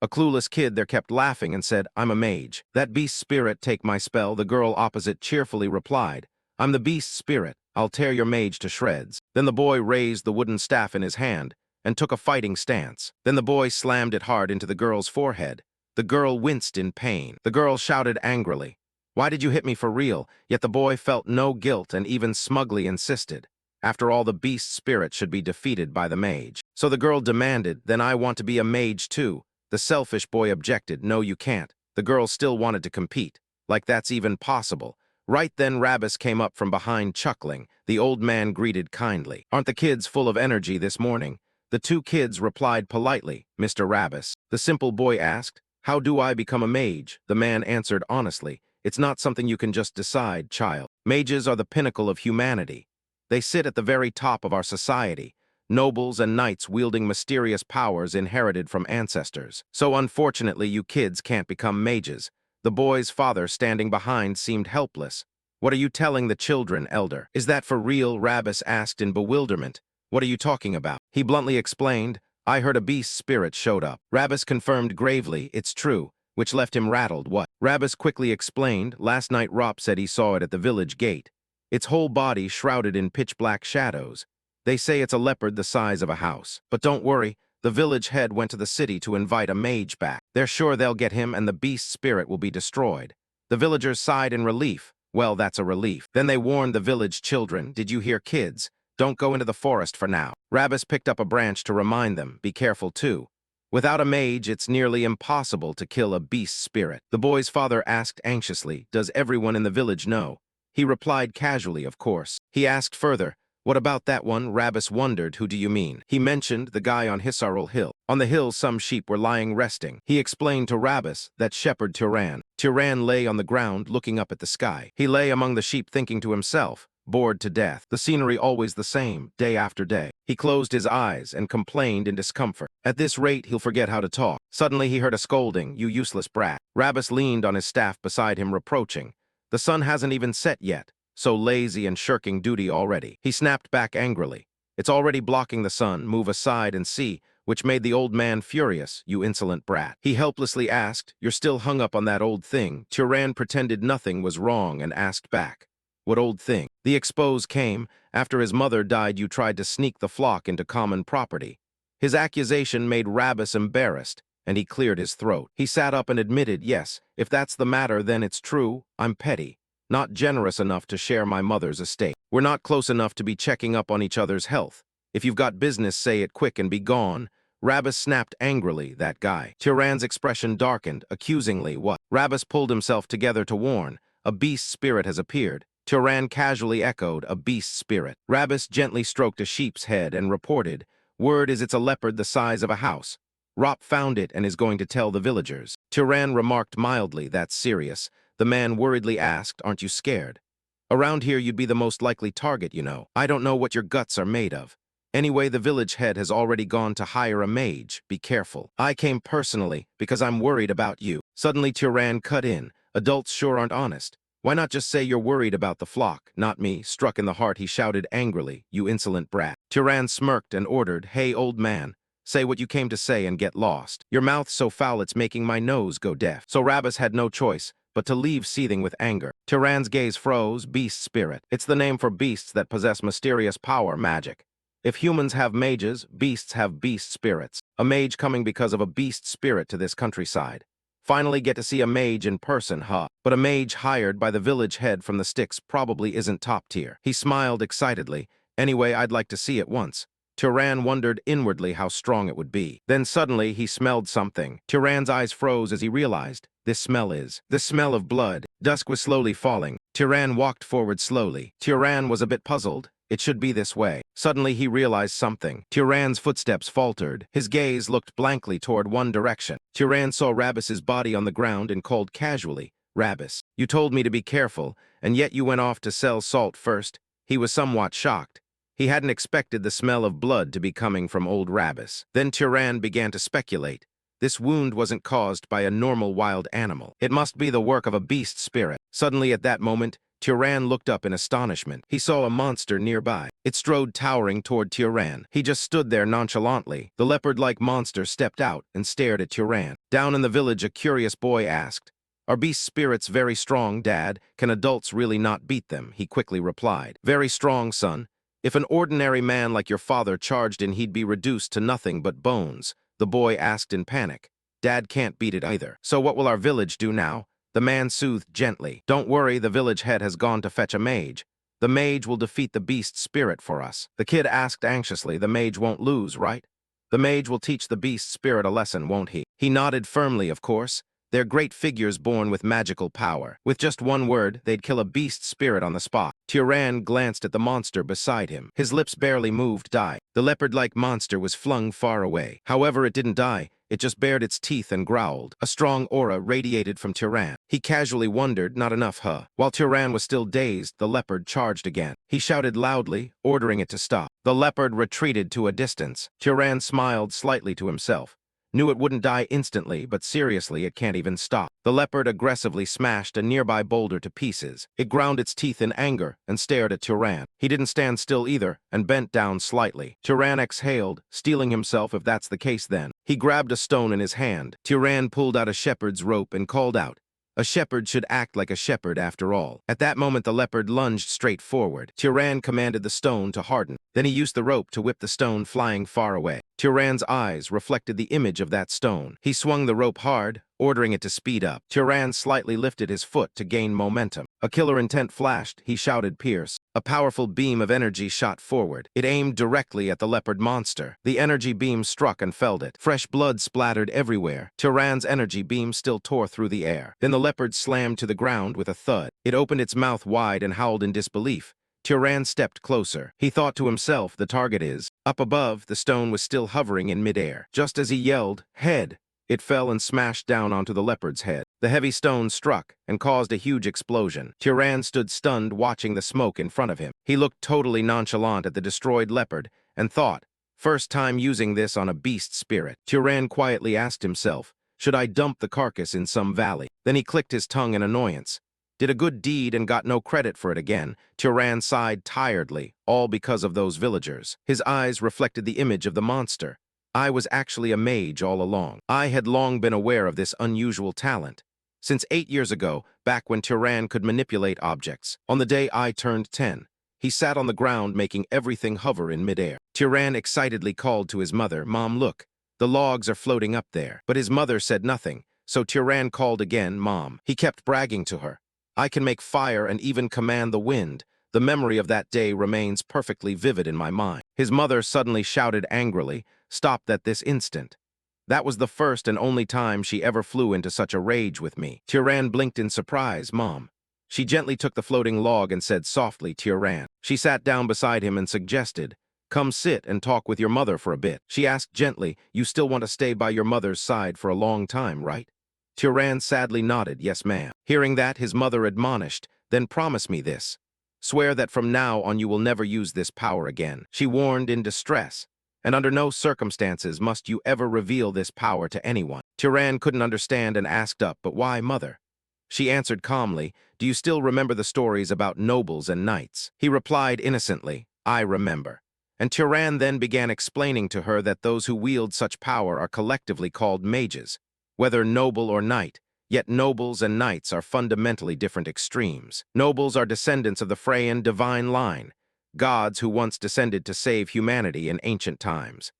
A clueless kid there kept laughing and said, "I'm a mage." "That beast spirit take my spell," the girl opposite cheerfully replied. "I'm the beast spirit. I'll tear your mage to shreds." Then the boy raised the wooden staff in his hand and took a fighting stance. Then the boy slammed it hard into the girl's forehead. The girl winced in pain. The girl shouted angrily, "Why did you hit me for real?" Yet the boy felt no guilt and even smugly insisted. After all, the beast spirit should be defeated by the mage. So the girl demanded, "Then I want to be a mage too." The selfish boy objected, "No, you can't." The girl still wanted to compete. Like that's even possible. Right then Rabbis came up from behind chuckling. The old man greeted kindly. "Aren't the kids full of energy this morning?" The two kids replied politely, "Mr. Rabbis." The simple boy asked, "How do I become a mage?" The man answered honestly, "It's not something you can just decide, child. Mages are the pinnacle of humanity. They sit at the very top of our society, nobles and knights wielding mysterious powers inherited from ancestors. So unfortunately, you kids can't become mages." The boy's father, standing behind, seemed helpless. "What are you telling the children, elder?" "Is that for real?" Rabbis asked in bewilderment. "What are you talking about?" He bluntly explained, "I heard a beast spirit showed up." Rabbis confirmed gravely, "It's true," which left him rattled. "What?" Rabbis quickly explained, "Last night Rop said he saw it at the village gate. Its whole body shrouded in pitch-black shadows. They say it's a leopard the size of a house. But don't worry, the village head went to the city to invite a mage back. They're sure they'll get him and the beast spirit will be destroyed." The villagers sighed in relief. Well, that's a relief. Then they warned the village children, "Did you hear, kids? Don't go into the forest for now." Rabbis picked up a branch to remind them, "Be careful too. Without a mage, it's nearly impossible to kill a beast spirit." The boy's father asked anxiously, "Does everyone in the village know?" He replied casually, "Of course." He asked further, "What about that one?" Rabbis wondered, "Who do you mean?" He mentioned the guy on Hisarul Hill. On the hill, some sheep were lying resting. He explained to Rabbis that shepherd Turan. Turan lay on the ground looking up at the sky. He lay among the sheep thinking to himself, bored to death. The scenery always the same, day after day. He closed his eyes and complained in discomfort. At this rate, he'll forget how to talk. Suddenly he heard a scolding, "You useless brat." Rabbis leaned on his staff beside him, reproaching, "The sun hasn't even set yet. So lazy and shirking duty already." He snapped back angrily, "It's already blocking the sun. Move aside and see," which made the old man furious. "You insolent brat." He helplessly asked, "You're still hung up on that old thing?" Turan pretended nothing was wrong and asked back, "What old thing?" The expose came. "After his mother died, you tried to sneak the flock into common property." His accusation made Rabbis embarrassed, and he cleared his throat. He sat up and admitted, "Yes, if that's the matter, then it's true. I'm petty. Not generous enough to share my mother's estate. We're not close enough to be checking up on each other's health. If you've got business, say it quick and be gone." Rabbis snapped angrily, "That guy." Turan's expression darkened, accusingly. "What?" Rabbis pulled himself together to warn, "A beast spirit has appeared." Turan casually echoed, "A beast spirit." Rabbis gently stroked a sheep's head and reported, "Word is it's a leopard the size of a house. Rop found it and is going to tell the villagers." Turan remarked mildly, "That's serious." The man worriedly asked, "Aren't you scared? Around here you'd be the most likely target, you know. I don't know what your guts are made of. Anyway, the village head has already gone to hire a mage. Be careful. I came personally because I'm worried about you." Suddenly Turan cut in, "Adults sure aren't honest. Why not just say you're worried about the flock, not me?" Struck in the heart, he shouted angrily, "You insolent brat." Turan smirked and ordered, "Hey, old man, say what you came to say and get lost. Your mouth's so foul it's making my nose go deaf." So Rabbis had no choice but to leave seething with anger. Turan's gaze froze. "Beast spirit. It's the name for beasts that possess mysterious power, magic. If humans have mages, beasts have beast spirits. A mage coming because of a beast spirit to this countryside. Finally get to see a mage in person, huh? But a mage hired by the village head from the sticks probably isn't top tier." He smiled excitedly. "Anyway, I'd like to see it once." Turan wondered inwardly how strong it would be. Then suddenly he smelled something. Turan's eyes froze as he realized, this smell is the smell of blood. Dusk was slowly falling. Turan walked forward slowly. Turan was a bit puzzled. It should be this way. Suddenly he realized something. Turan's footsteps faltered. His gaze looked blankly toward one direction. Turan saw Rabbis's body on the ground and called casually, "Rabbis, you told me to be careful, and yet you went off to sell salt first." He was somewhat shocked. He hadn't expected the smell of blood to be coming from old Rabbis. Then Turan began to speculate. This wound wasn't caused by a normal wild animal. It must be the work of a beast spirit. Suddenly at that moment, Turan looked up in astonishment. He saw a monster nearby. It strode towering toward Tyran. He just stood there nonchalantly. The leopard-like monster stepped out and stared at Tyran. Down in the village, a curious boy asked, "Are beast spirits very strong, Dad? Can adults really not beat them?" He quickly replied, "Very strong, son. If an ordinary man like your father charged in, he'd be reduced to nothing but bones." The boy asked in panic, "Dad can't beat it either. So what will our village do now?" The man soothed gently. "Don't worry, the village head has gone to fetch a mage. The mage will defeat the beast spirit for us." The kid asked anxiously, "The mage won't lose, right?" "The mage will teach the beast spirit a lesson, won't he?" He nodded firmly, of course. They're great figures born with magical power. With just one word, they'd kill a beast spirit on the spot. Tyran glanced at the monster beside him. His lips barely moved. Die. The leopard-like monster was flung far away. However, it didn't die. It just bared its teeth and growled. A strong aura radiated from Tyran. He casually wondered, not enough, huh? While Tyran was still dazed, the leopard charged again. He shouted loudly, ordering it to stop. The leopard retreated to a distance. Tyran smiled slightly to himself. Knew it wouldn't die instantly, but seriously, it can't even stop. The leopard aggressively smashed a nearby boulder to pieces. It ground its teeth in anger and stared at Tyran. He didn't stand still either and bent down slightly. Tyran exhaled, steeling himself if that's the case then. He grabbed a stone in his hand. Tyran pulled out a shepherd's rope and called out, "A shepherd should act like a shepherd after all." At that moment, the leopard lunged straight forward. Tyran commanded the stone to harden. Then he used the rope to whip the stone flying far away. Tyran's eyes reflected the image of that stone. He swung the rope hard, ordering it to speed up. Tyran slightly lifted his foot to gain momentum. A killer intent flashed. He shouted, "Pierce." A powerful beam of energy shot forward. It aimed directly at the leopard monster. The energy beam struck and felled it. Fresh blood splattered everywhere. Tyran's energy beam still tore through the air. Then the leopard slammed to the ground with a thud. It opened its mouth wide and howled in disbelief. Tyran stepped closer. He thought to himself, the target is. Up above, the stone was still hovering in midair. Just as he yelled, "Head!" it fell and smashed down onto the leopard's head. The heavy stone struck and caused a huge explosion. Tyran stood stunned, watching the smoke in front of him. He looked totally nonchalant at the destroyed leopard and thought, "First time using this on a beast spirit." Tyran quietly asked himself, "Should I dump the carcass in some valley?" Then he clicked his tongue in annoyance. Did a good deed and got no credit for it again. Tyran sighed tiredly, all because of those villagers. His eyes reflected the image of the monster. I was actually a mage all along. I had long been aware of this unusual talent. Since 8 years ago, back when Tyran could manipulate objects. On the day I turned 10, he sat on the ground making everything hover in midair. Tyran excitedly called to his mother, "Mom, look, the logs are floating up there." But his mother said nothing, so Tyran called again, "Mom." He kept bragging to her, "I can make fire and even command the wind." The memory of that day remains perfectly vivid in my mind. His mother suddenly shouted angrily, "Stop that this instant." That was the first and only time she ever flew into such a rage with me. Tyran blinked in surprise. "Mom." She gently took the floating log and said softly, "Tyran." She sat down beside him and suggested, "Come sit and talk with your mother for a bit." She asked gently, "You still want to stay by your mother's side for a long time, right?" Tyran sadly nodded, "Yes, ma'am." Hearing that, his mother admonished, "Then promise me this. Swear that from now on you will never use this power again." She warned in distress, "And under no circumstances must you ever reveal this power to anyone." Tyran couldn't understand and asked up, "But why, mother?" She answered calmly, "Do you still remember the stories about nobles and knights?" He replied innocently, "I remember." And Tyran then began explaining to her that those who wield such power are collectively called mages. Whether noble or knight, yet nobles and knights are fundamentally different extremes. Nobles are descendants of the Freyan divine line, gods who once descended to save humanity in ancient times.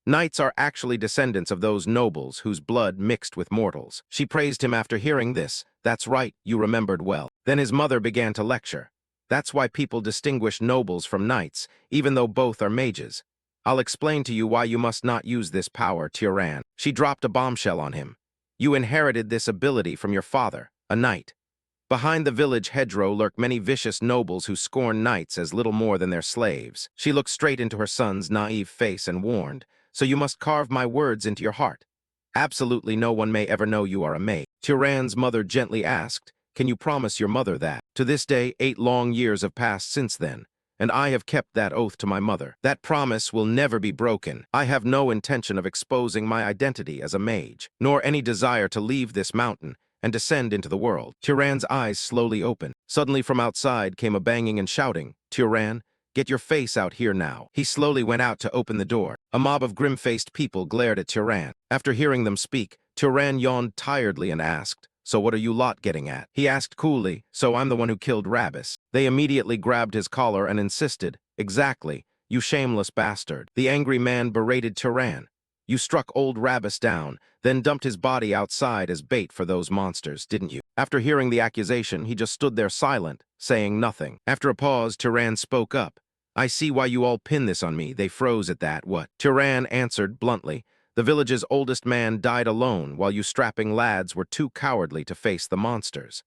Knights are actually descendants of those nobles whose blood mixed with mortals. She praised him after hearing this. "That's right, you remembered well." Then his mother began to lecture. "That's why people distinguish nobles from knights, even though both are mages. I'll explain to you why you must not use this power, Tyran." She dropped a bombshell on him. "You inherited this ability from your father, a knight. Behind the village hedgerow lurk many vicious nobles who scorn knights as little more than their slaves." She looked straight into her son's naive face and warned, "So you must carve my words into your heart. Absolutely no one may ever know you are a mage." Tyran's mother gently asked, "Can you promise your mother that?" To this day, 8 long years have passed since then, and I have kept that oath to my mother. That promise will never be broken. I have no intention of exposing my identity as a mage, nor any desire to leave this mountain and descend into the world. Tyran's eyes slowly opened. Suddenly from outside came a banging and shouting. "Tyran, Get your face out here now. He slowly went out to open the door. A mob of grim-faced people glared at Turan. After hearing them speak, Turan yawned tiredly and asked, "So what are you lot getting at?" He asked coolly, "So I'm the one who killed Rabbis." They immediately grabbed his collar and insisted, "Exactly, you shameless bastard." The angry man berated Turan. "You struck old Rabbis down, then dumped his body outside as bait for those monsters, didn't you?" After hearing the accusation, he just stood there silent, saying nothing. After a pause, Turan spoke up. "I see why you all pin this on me." They froze at that. "What?" Turan answered bluntly. "The village's oldest man died alone while you strapping lads were too cowardly to face the monsters.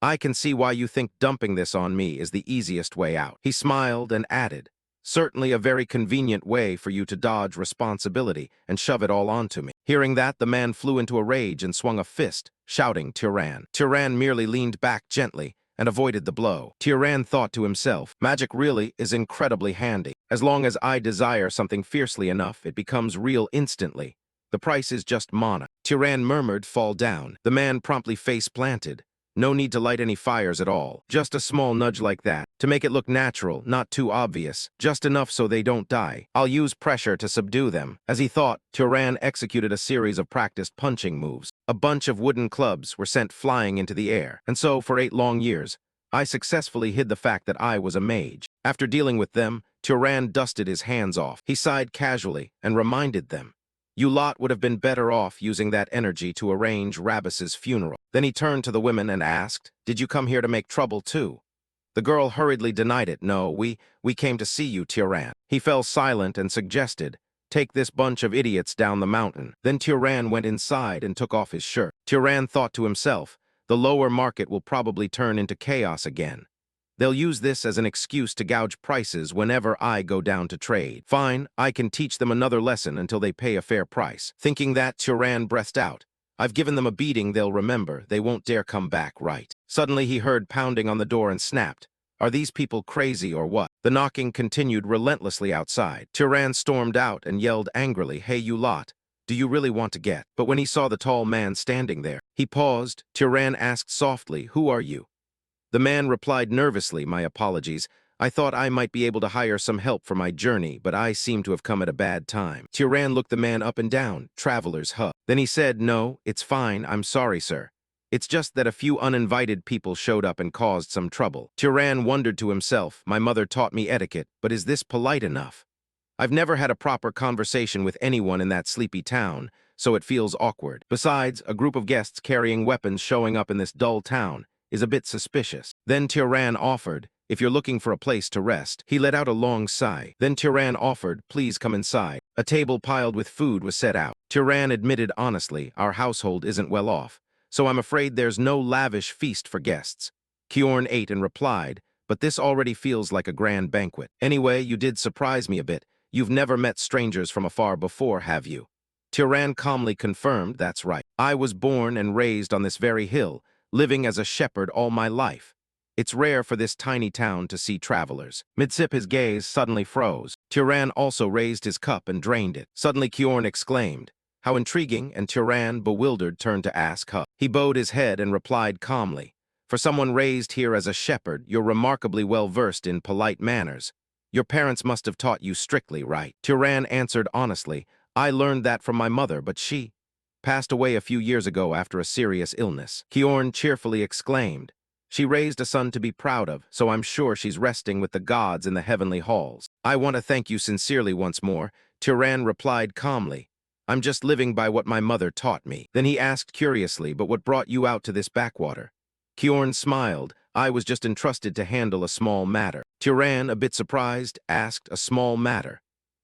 I can see why you think dumping this on me is the easiest way out." He smiled and added, "Certainly a very convenient way for you to dodge responsibility and shove it all onto me." Hearing that, the man flew into a rage and swung a fist, shouting, "Turan." Turan merely leaned back gently and avoided the blow. Turan thought to himself, "Magic really is incredibly handy. As long as I desire something fiercely enough, it becomes real instantly. The price is just mana." Turan murmured, "Fall down." The man promptly face-planted. No need to light any fires at all. Just a small nudge like that, to make it look natural, not too obvious, just enough so they don't die. I'll use pressure to subdue them. As he thought, Turan executed a series of practiced punching moves. A bunch of wooden clubs were sent flying into the air. And so, for 8 long years, I successfully hid the fact that I was a mage. After dealing with them, Turan dusted his hands off. He sighed casually and reminded them, "You lot would have been better off using that energy to arrange Rabbis's funeral." Then he turned to the women and asked, "Did you come here to make trouble too?" The girl hurriedly denied it. "No, we came to see you, Turan." He fell silent and suggested, "Take this bunch of idiots down the mountain." Then Turan went inside and took off his shirt. Turan thought to himself, "The lower market will probably turn into chaos again. They'll use this as an excuse to gouge prices whenever I go down to trade. Fine, I can teach them another lesson until they pay a fair price." Thinking that, Turan breathed out, "I've given them a beating they'll remember. They won't dare come back, right?" Suddenly he heard pounding on the door and snapped, "Are these people crazy or what?" The knocking continued relentlessly outside. Turan stormed out and yelled angrily, "Hey, you lot, do you really want to get?" But when he saw the tall man standing there, he paused. Turan asked softly, "Who are you?" The man replied nervously, "My apologies. I thought I might be able to hire some help for my journey, but I seem to have come at a bad time." Turan looked the man up and down. "Traveler's hub." Then he said, "No, it's fine. I'm sorry, sir. It's just that a few uninvited people showed up and caused some trouble." Turan wondered to himself, "My mother taught me etiquette, but is this polite enough? I've never had a proper conversation with anyone in that sleepy town, so it feels awkward. Besides, a group of guests carrying weapons showing up in this dull town is a bit suspicious." Then Turan offered, "If you're looking for a place to rest." He let out a long sigh. Then Turan offered, "Please come inside." A table piled with food was set out. Turan admitted honestly, "Our household isn't well off, so I'm afraid there's no lavish feast for guests." Kiorn ate and replied, "But this already feels like a grand banquet. Anyway, you did surprise me a bit. You've never met strangers from afar before, have you?" Turan calmly confirmed, "That's right. I was born and raised on this very hill, living as a shepherd all my life. It's rare for this tiny town to see travelers." Mid-sip his gaze suddenly froze. Turan also raised his cup and drained it. Suddenly Kiorn exclaimed, "How intriguing," and Turan, bewildered, turned to ask Huh. He bowed his head and replied calmly, "For someone raised here as a shepherd, you're remarkably well-versed in polite manners. Your parents must have taught you strictly, right?" Turan answered honestly, "I learned that from my mother, but she passed away a few years ago after a serious illness." Kiorn cheerfully exclaimed, "She raised a son to be proud of, so I'm sure she's resting with the gods in the heavenly halls." "I want to thank you sincerely once more," Turan replied calmly. "I'm just living by what my mother taught me." Then he asked curiously, "But what brought you out to this backwater?" Kiorn smiled. "I was just entrusted to handle a small matter." Turan, a bit surprised, asked, "A small matter?"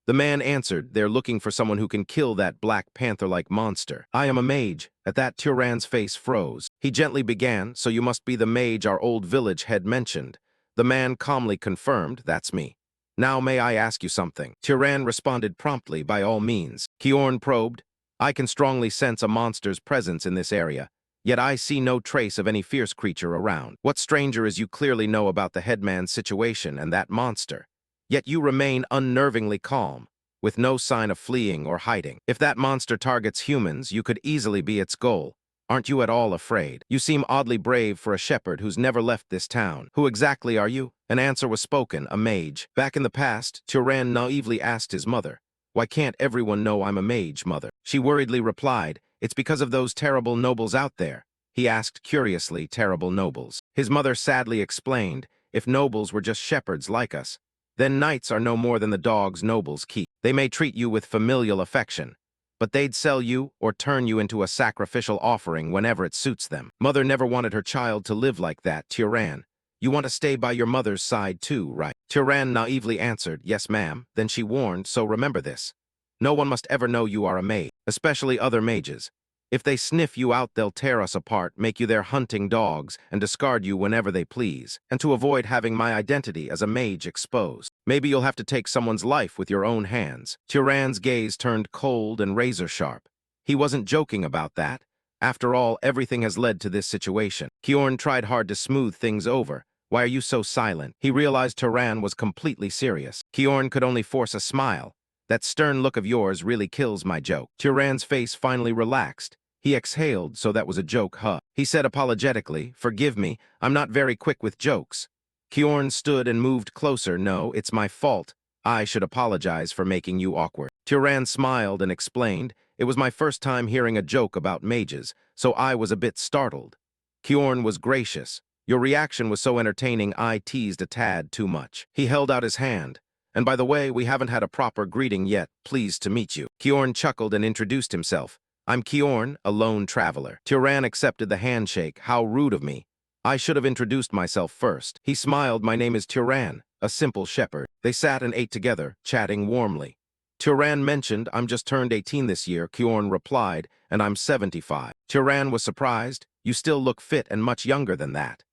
The man answered, "They're looking for someone who can kill that Black Panther-like monster." "I am a mage." At that, Turan's face froze. He gently began, "So you must be the mage our old village head mentioned." The man calmly confirmed, "That's me. Now may I ask you something?" Turan responded promptly, "By all means." Kiorn probed, "I can strongly sense a monster's presence in this area, yet I see no trace of any fierce creature around. What stranger as you clearly know about the headman's situation and that monster? Yet you remain unnervingly calm, with no sign of fleeing or hiding. If that monster targets humans, you could easily be its goal. Aren't you at all afraid? You seem oddly brave for a shepherd who's never left this town. Who exactly are you? An answer was spoken, a mage. Back in the past, Turan naively asked his mother, "Why can't everyone know I'm a mage, mother?" She worriedly replied, "It's because of those terrible nobles out there." He asked curiously, "Terrible nobles?" His mother sadly explained, "If nobles were just shepherds like us, then knights are no more than the dogs nobles keep. They may treat you with familial affection, but they'd sell you or turn you into a sacrificial offering whenever it suits them." Mother never wanted her child to live like that, Turan. "You want to stay by your mother's side too, right?" Turan naively answered, "Yes, ma'am." Then she warned, "So remember this. No one must ever know you are a mage, especially other mages. If they sniff you out, they'll tear us apart, make you their hunting dogs, and discard you whenever they please. And to avoid having my identity as a mage exposed, maybe you'll have to take someone's life with your own hands." Turan's gaze turned cold and razor-sharp. He wasn't joking about that. After all, everything has led to this situation. Kjorn tried hard to smooth things over. "Why are you so silent?" He realized Turan was completely serious. Kjorn could only force a smile. "That stern look of yours really kills my joke." Turan's face finally relaxed. He exhaled, "So that was a joke, huh?" He said apologetically, "Forgive me, I'm not very quick with jokes." Kjorn stood and moved closer. "No, it's my fault. I should apologize for making you awkward." Turan smiled and explained, "It was my first time hearing a joke about mages, so I was a bit startled." Kjorn was gracious. "Your reaction was so entertaining I teased a tad too much." He held out his hand. "And by the way, we haven't had a proper greeting yet. Pleased to meet you." Kjorn chuckled and introduced himself. "I'm Kjorn, a lone traveler." Turan accepted the handshake. "How rude of me. I should have introduced myself first." He smiled. "My name is Turan, a simple shepherd." They sat and ate together, chatting warmly. Turan mentioned, "I'm just turned 18 this year," Kjorn replied, "and I'm 75. Turan was surprised. "You still look fit and much younger than that."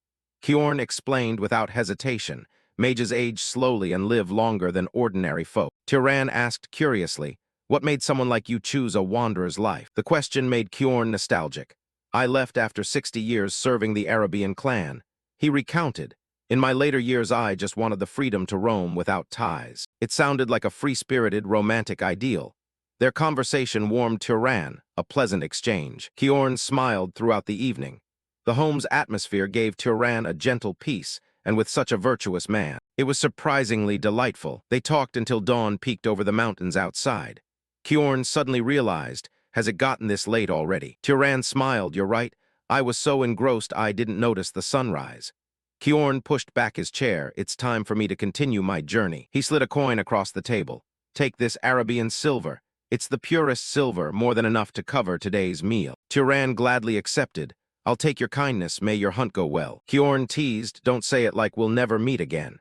Kjorn explained without hesitation, "Mages age slowly and live longer than ordinary folk." Turan asked curiously, "What made someone like you choose a wanderer's life?" The question made Kjorn nostalgic. "I left after 60 years serving the Arabian clan." He recounted, "In my later years I just wanted the freedom to roam without ties." It sounded like a free-spirited, romantic ideal. Their conversation warmed Turan, a pleasant exchange. Kjorn smiled throughout the evening. The home's atmosphere gave Turan a gentle peace, and with such a virtuous man, it was surprisingly delightful. They talked until dawn peeked over the mountains outside. Kjorn suddenly realized, "Has it gotten this late already?" Turan smiled. "You're right. I was so engrossed I didn't notice the sunrise." Kjorn pushed back his chair. "It's time for me to continue my journey." He slid a coin across the table. "Take this Arabian silver. It's the purest silver, more than enough to cover today's meal." Turan gladly accepted. "I'll take your kindness. May your hunt go well." Kjorn teased, "Don't say it like we'll never meet again."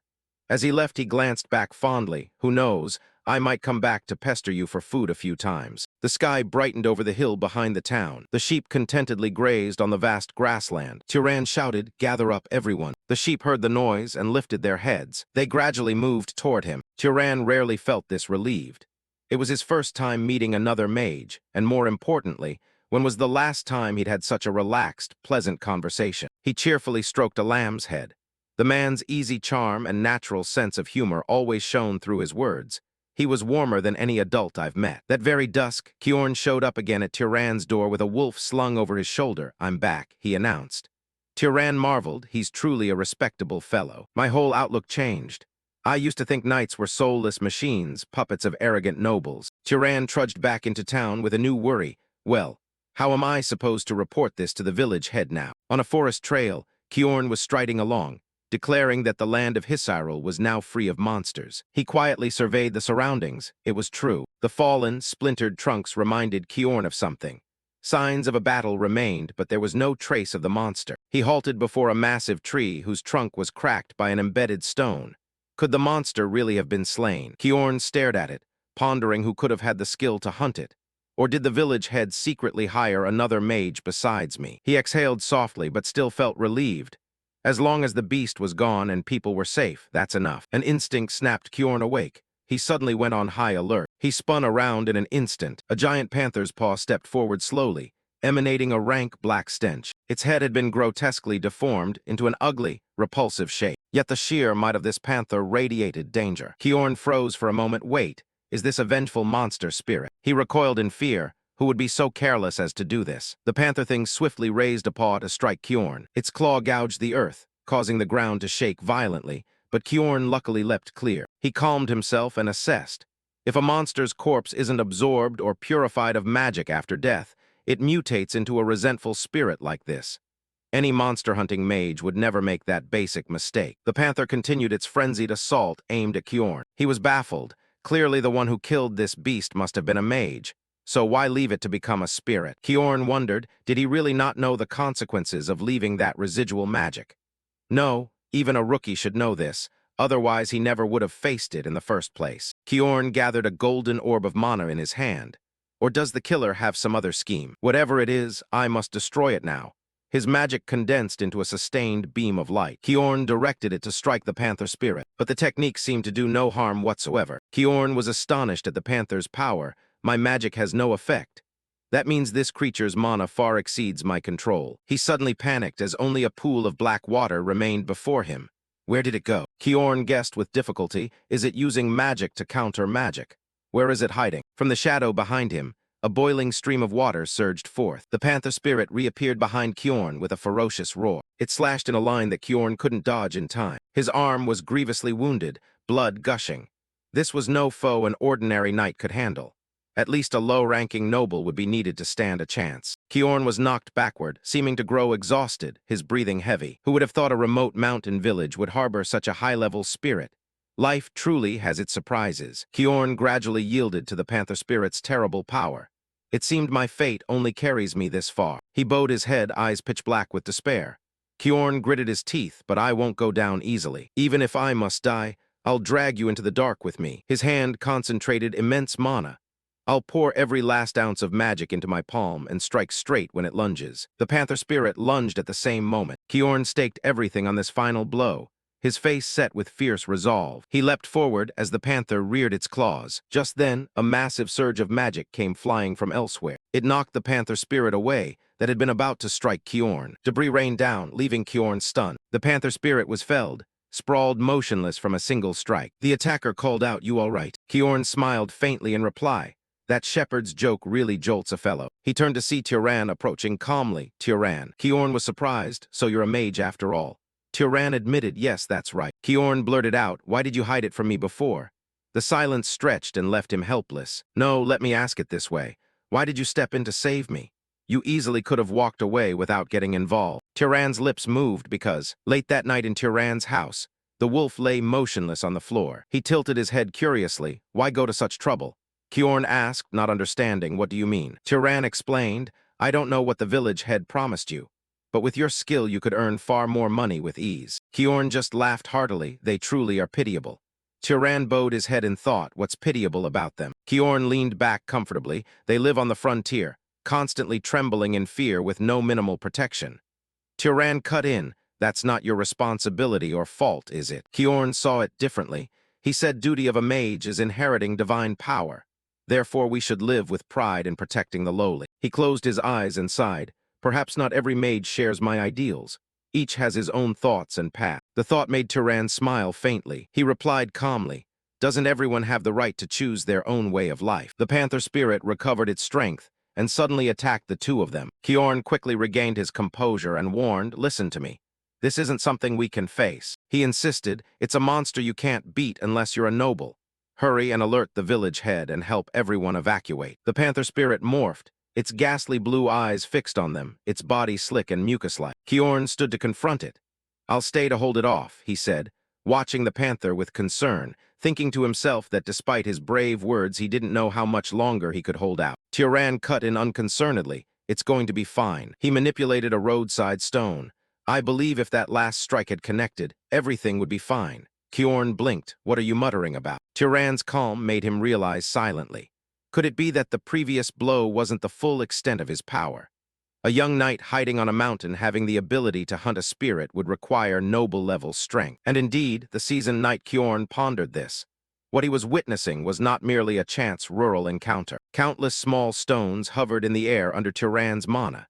As he left, he glanced back fondly. "Who knows? I might come back to pester you for food a few times." The sky brightened over the hill behind the town. The sheep contentedly grazed on the vast grassland. Turan shouted, "Gather up, everyone." The sheep heard the noise and lifted their heads. They gradually moved toward him. Turan rarely felt this relieved. It was his first time meeting another mage, and more importantly, when was the last time he'd had such a relaxed, pleasant conversation? He cheerfully stroked a lamb's head. The man's easy charm and natural sense of humor always shone through his words. He was warmer than any adult I've met. That very dusk, Kjorn showed up again at Turan's door with a wolf slung over his shoulder. "I'm back," he announced. Turan marveled. "He's truly a respectable fellow." My whole outlook changed. I used to think knights were soulless machines, puppets of arrogant nobles. Turan trudged back into town with a new worry. Well, how am I supposed to report this to the village head now? On a forest trail, Kjorn was striding along, declaring that the land of Hisaril was now free of monsters. He quietly surveyed the surroundings. It was true. The fallen, splintered trunks reminded Kjorn of something. Signs of a battle remained, but there was no trace of the monster. He halted before a massive tree whose trunk was cracked by an embedded stone. Could the monster really have been slain? Kjorn stared at it, pondering who could have had the skill to hunt it. Or did the village head secretly hire another mage besides me? He exhaled softly, but still felt relieved. As long as the beast was gone and people were safe, that's enough. An instinct snapped Kjorn awake. He suddenly went on high alert. He spun around in an instant. A giant panther's paw stepped forward slowly, emanating a rank black stench. Its head had been grotesquely deformed into an ugly, repulsive shape. Yet the sheer might of this panther radiated danger. Kjorn froze for a moment. Wait, is this a vengeful monster spirit? He recoiled in fear. Who would be so careless as to do this? The panther thing swiftly raised a paw to strike Kjorn. Its claw gouged the earth, causing the ground to shake violently, but Kjorn luckily leapt clear. He calmed himself and assessed. If a monster's corpse isn't absorbed or purified of magic after death, it mutates into a resentful spirit like this. Any monster-hunting mage would never make that basic mistake. The panther continued its frenzied assault aimed at Kjorn. He was baffled. Clearly the one who killed this beast must have been a mage. So why leave it to become a spirit? Kjorn wondered, did he really not know the consequences of leaving that residual magic? No, even a rookie should know this. Otherwise he never would have faced it in the first place. Kjorn gathered a golden orb of mana in his hand. Or does the killer have some other scheme? Whatever it is, I must destroy it now. His magic condensed into a sustained beam of light. Kjorn directed it to strike the panther spirit, but the technique seemed to do no harm whatsoever. Kjorn was astonished at the panther's power. My magic has no effect. That means this creature's mana far exceeds my control. He suddenly panicked as only a pool of black water remained before him. Where did it go? Kjorn guessed with difficulty. Is it using magic to counter magic? Where is it hiding? From the shadow behind him, a boiling stream of water surged forth. The panther spirit reappeared behind Kjorn with a ferocious roar. It slashed in a line that Kjorn couldn't dodge in time. His arm was grievously wounded, blood gushing. This was no foe an ordinary knight could handle. At least a low-ranking noble would be needed to stand a chance. Kjorn was knocked backward, seeming to grow exhausted, his breathing heavy. Who would have thought a remote mountain village would harbor such a high-level spirit? Life truly has its surprises. Kjorn gradually yielded to the panther spirit's terrible power. It seemed my fate only carries me this far. He bowed his head, eyes pitch black with despair. Kjorn gritted his teeth, but I won't go down easily. Even if I must die, I'll drag you into the dark with me. His hand concentrated immense mana. I'll pour every last ounce of magic into my palm and strike straight when it lunges. The panther spirit lunged at the same moment. Kjorn staked everything on this final blow, his face set with fierce resolve. He leapt forward as the panther reared its claws. Just then, a massive surge of magic came flying from elsewhere. It knocked the panther spirit away that had been about to strike Kjorn. Debris rained down, leaving Kjorn stunned. The panther spirit was felled, sprawled motionless from a single strike. The attacker called out, "You all right?" Kjorn smiled faintly in reply. That shepherd's joke really jolts a fellow. He turned to see Tyran approaching calmly. Tyran. Kjorn was surprised. So you're a mage after all. Tyran admitted, yes, that's right. Kjorn blurted out, why did you hide it from me before? The silence stretched and left him helpless. No, let me ask it this way. Why did you step in to save me? You easily could have walked away without getting involved. Tyran's lips moved because, late that night in Tyran's house, the wolf lay motionless on the floor. He tilted his head curiously. Why go to such trouble? Kjorn asked, not understanding, what do you mean? Tyran explained, I don't know what the village head promised you, but with your skill you could earn far more money with ease. Kjorn just laughed heartily. They truly are pitiable. Tyran bowed his head in thought, what's pitiable about them? Kjorn leaned back comfortably. They live on the frontier, constantly trembling in fear with no minimal protection. Tyran cut in, that's not your responsibility or fault, is it? Kjorn saw it differently. He said duty of a mage is inheriting divine power. Therefore we should live with pride in protecting the lowly. He closed his eyes and sighed. Perhaps not every mage shares my ideals. Each has his own thoughts and path. The thought made Tyran smile faintly. He replied calmly, doesn't everyone have the right to choose their own way of life? The panther spirit recovered its strength and suddenly attacked the two of them. Kjorn quickly regained his composure and warned, listen to me. This isn't something we can face. He insisted, it's a monster you can't beat unless you're a noble. Hurry and alert the village head and help everyone evacuate. The panther spirit morphed, its ghastly blue eyes fixed on them, its body slick and mucus-like. Kjorn stood to confront it. I'll stay to hold it off, he said, watching the panther with concern, thinking to himself that despite his brave words he didn't know how much longer he could hold out. Tyran cut in unconcernedly, it's going to be fine. He manipulated a roadside stone. I believe if that last strike had connected, everything would be fine. Kjorn blinked. What are you muttering about? Tyran's calm made him realize silently. Could it be that the previous blow wasn't the full extent of his power? A young knight hiding on a mountain having the ability to hunt a spirit would require noble-level strength. And indeed, the seasoned knight Kjorn pondered this. What he was witnessing was not merely a chance rural encounter. Countless small stones hovered in the air under Tyran's mana.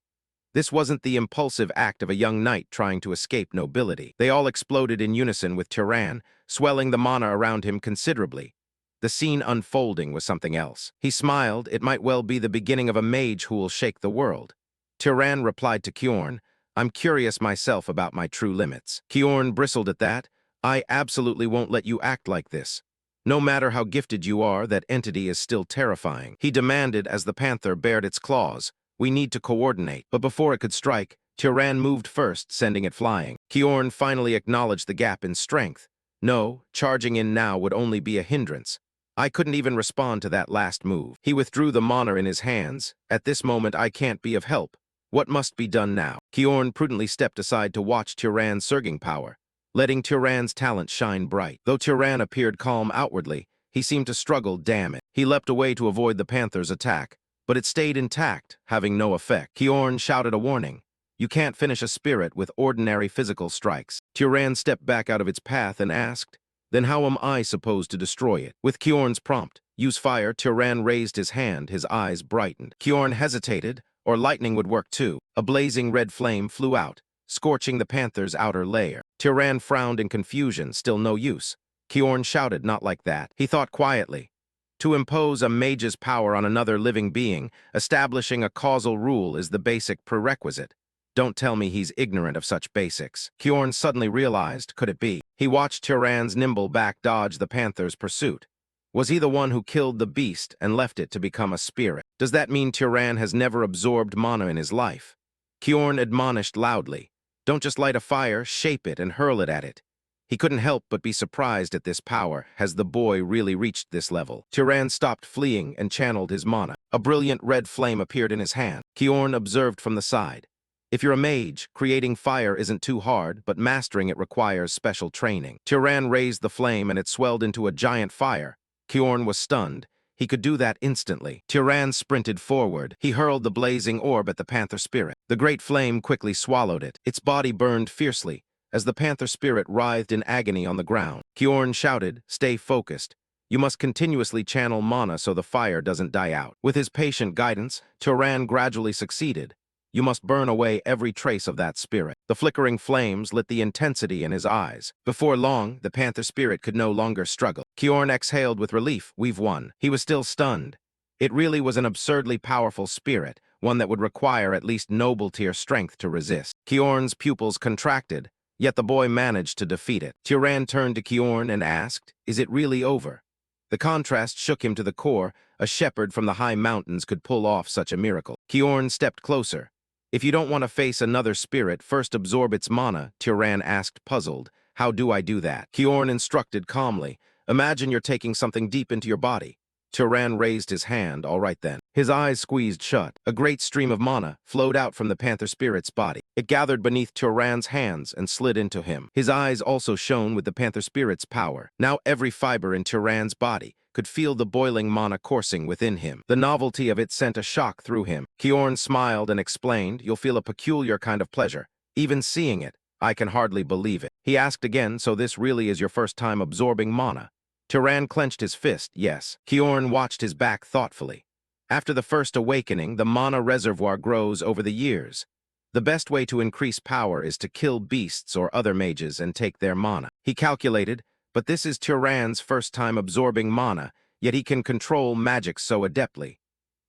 This wasn't the impulsive act of a young knight trying to escape nobility. They all exploded in unison with Tyran, swelling the mana around him considerably. The scene unfolding was something else. He smiled. It might well be the beginning of a mage who will shake the world. Tyran replied to Kjorn, I'm curious myself about my true limits. Kjorn bristled at that. I absolutely won't let you act like this. No matter how gifted you are, that entity is still terrifying. He demanded as the panther bared its claws. We need to coordinate. But before it could strike, Tyran moved first, sending it flying. Kjorn finally acknowledged the gap in strength. No, charging in now would only be a hindrance. I couldn't even respond to that last move. He withdrew the mana in his hands. At this moment, I can't be of help. What must be done now? Kjorn prudently stepped aside to watch Tyran's surging power, letting Tyran's talent shine bright. Though Tyran appeared calm outwardly, he seemed to struggle, damn it. He leapt away to avoid the panther's attack, but it stayed intact, having no effect. Kjorn shouted a warning. You can't finish a spirit with ordinary physical strikes. Tyran stepped back out of its path and asked, then how am I supposed to destroy it? With Kjorn's prompt, use fire, Tyran raised his hand, his eyes brightened. Kjorn hesitated, or lightning would work too. A blazing red flame flew out, scorching the panther's outer layer. Tyran frowned in confusion, still no use. Kjorn shouted, not like that. He thought quietly. To impose a mage's power on another living being, establishing a causal rule is the basic prerequisite. Don't tell me he's ignorant of such basics. Kjorn suddenly realized, could it be? He watched Tyran's nimble back dodge the panther's pursuit. Was he the one who killed the beast and left it to become a spirit? Does that mean Tyran has never absorbed mana in his life? Kjorn admonished loudly. Don't just light a fire, shape it and hurl it at it. He couldn't help but be surprised at this power. Has the boy really reached this level? Tyran stopped fleeing and channeled his mana. A brilliant red flame appeared in his hand. Kjorn observed from the side. If you're a mage, creating fire isn't too hard, but mastering it requires special training. Tyran raised the flame and it swelled into a giant fire. Kjorn was stunned. He could do that instantly. Tyran sprinted forward. He hurled the blazing orb at the panther spirit. The great flame quickly swallowed it. Its body burned fiercely as the panther spirit writhed in agony on the ground. Kjorn shouted, stay focused. You must continuously channel mana so the fire doesn't die out. With his patient guidance, Tyran gradually succeeded. You must burn away every trace of that spirit. The flickering flames lit the intensity in his eyes. Before long, the panther spirit could no longer struggle. Kjorn exhaled with relief. We've won. He was still stunned. It really was an absurdly powerful spirit, one that would require at least noble-tier strength to resist. Kjorn's pupils contracted, yet the boy managed to defeat it. Tyran turned to Kjorn and asked, is it really over? The contrast shook him to the core. A shepherd from the high mountains could pull off such a miracle. Kjorn stepped closer. If you don't want to face another spirit, first absorb its mana, Tyran asked, puzzled. How do I do that? Kjorn instructed calmly. Imagine you're taking something deep into your body. Tyran raised his hand. All right then. His eyes squeezed shut. A great stream of mana flowed out from the panther spirit's body. It gathered beneath Tyran's hands and slid into him. His eyes also shone with the panther spirit's power. Now every fiber in Tyran's body could feel the boiling mana coursing within him. The novelty of it sent a shock through him. Kjorn smiled and explained, you'll feel a peculiar kind of pleasure. Even seeing it, I can hardly believe it. He asked again, so this really is your first time absorbing mana? Tyran clenched his fist, yes. Kjorn watched his back thoughtfully. After the first awakening, the mana reservoir grows over the years. The best way to increase power is to kill beasts or other mages and take their mana. He calculated, but this is Tyran's first time absorbing mana, yet he can control magic so adeptly.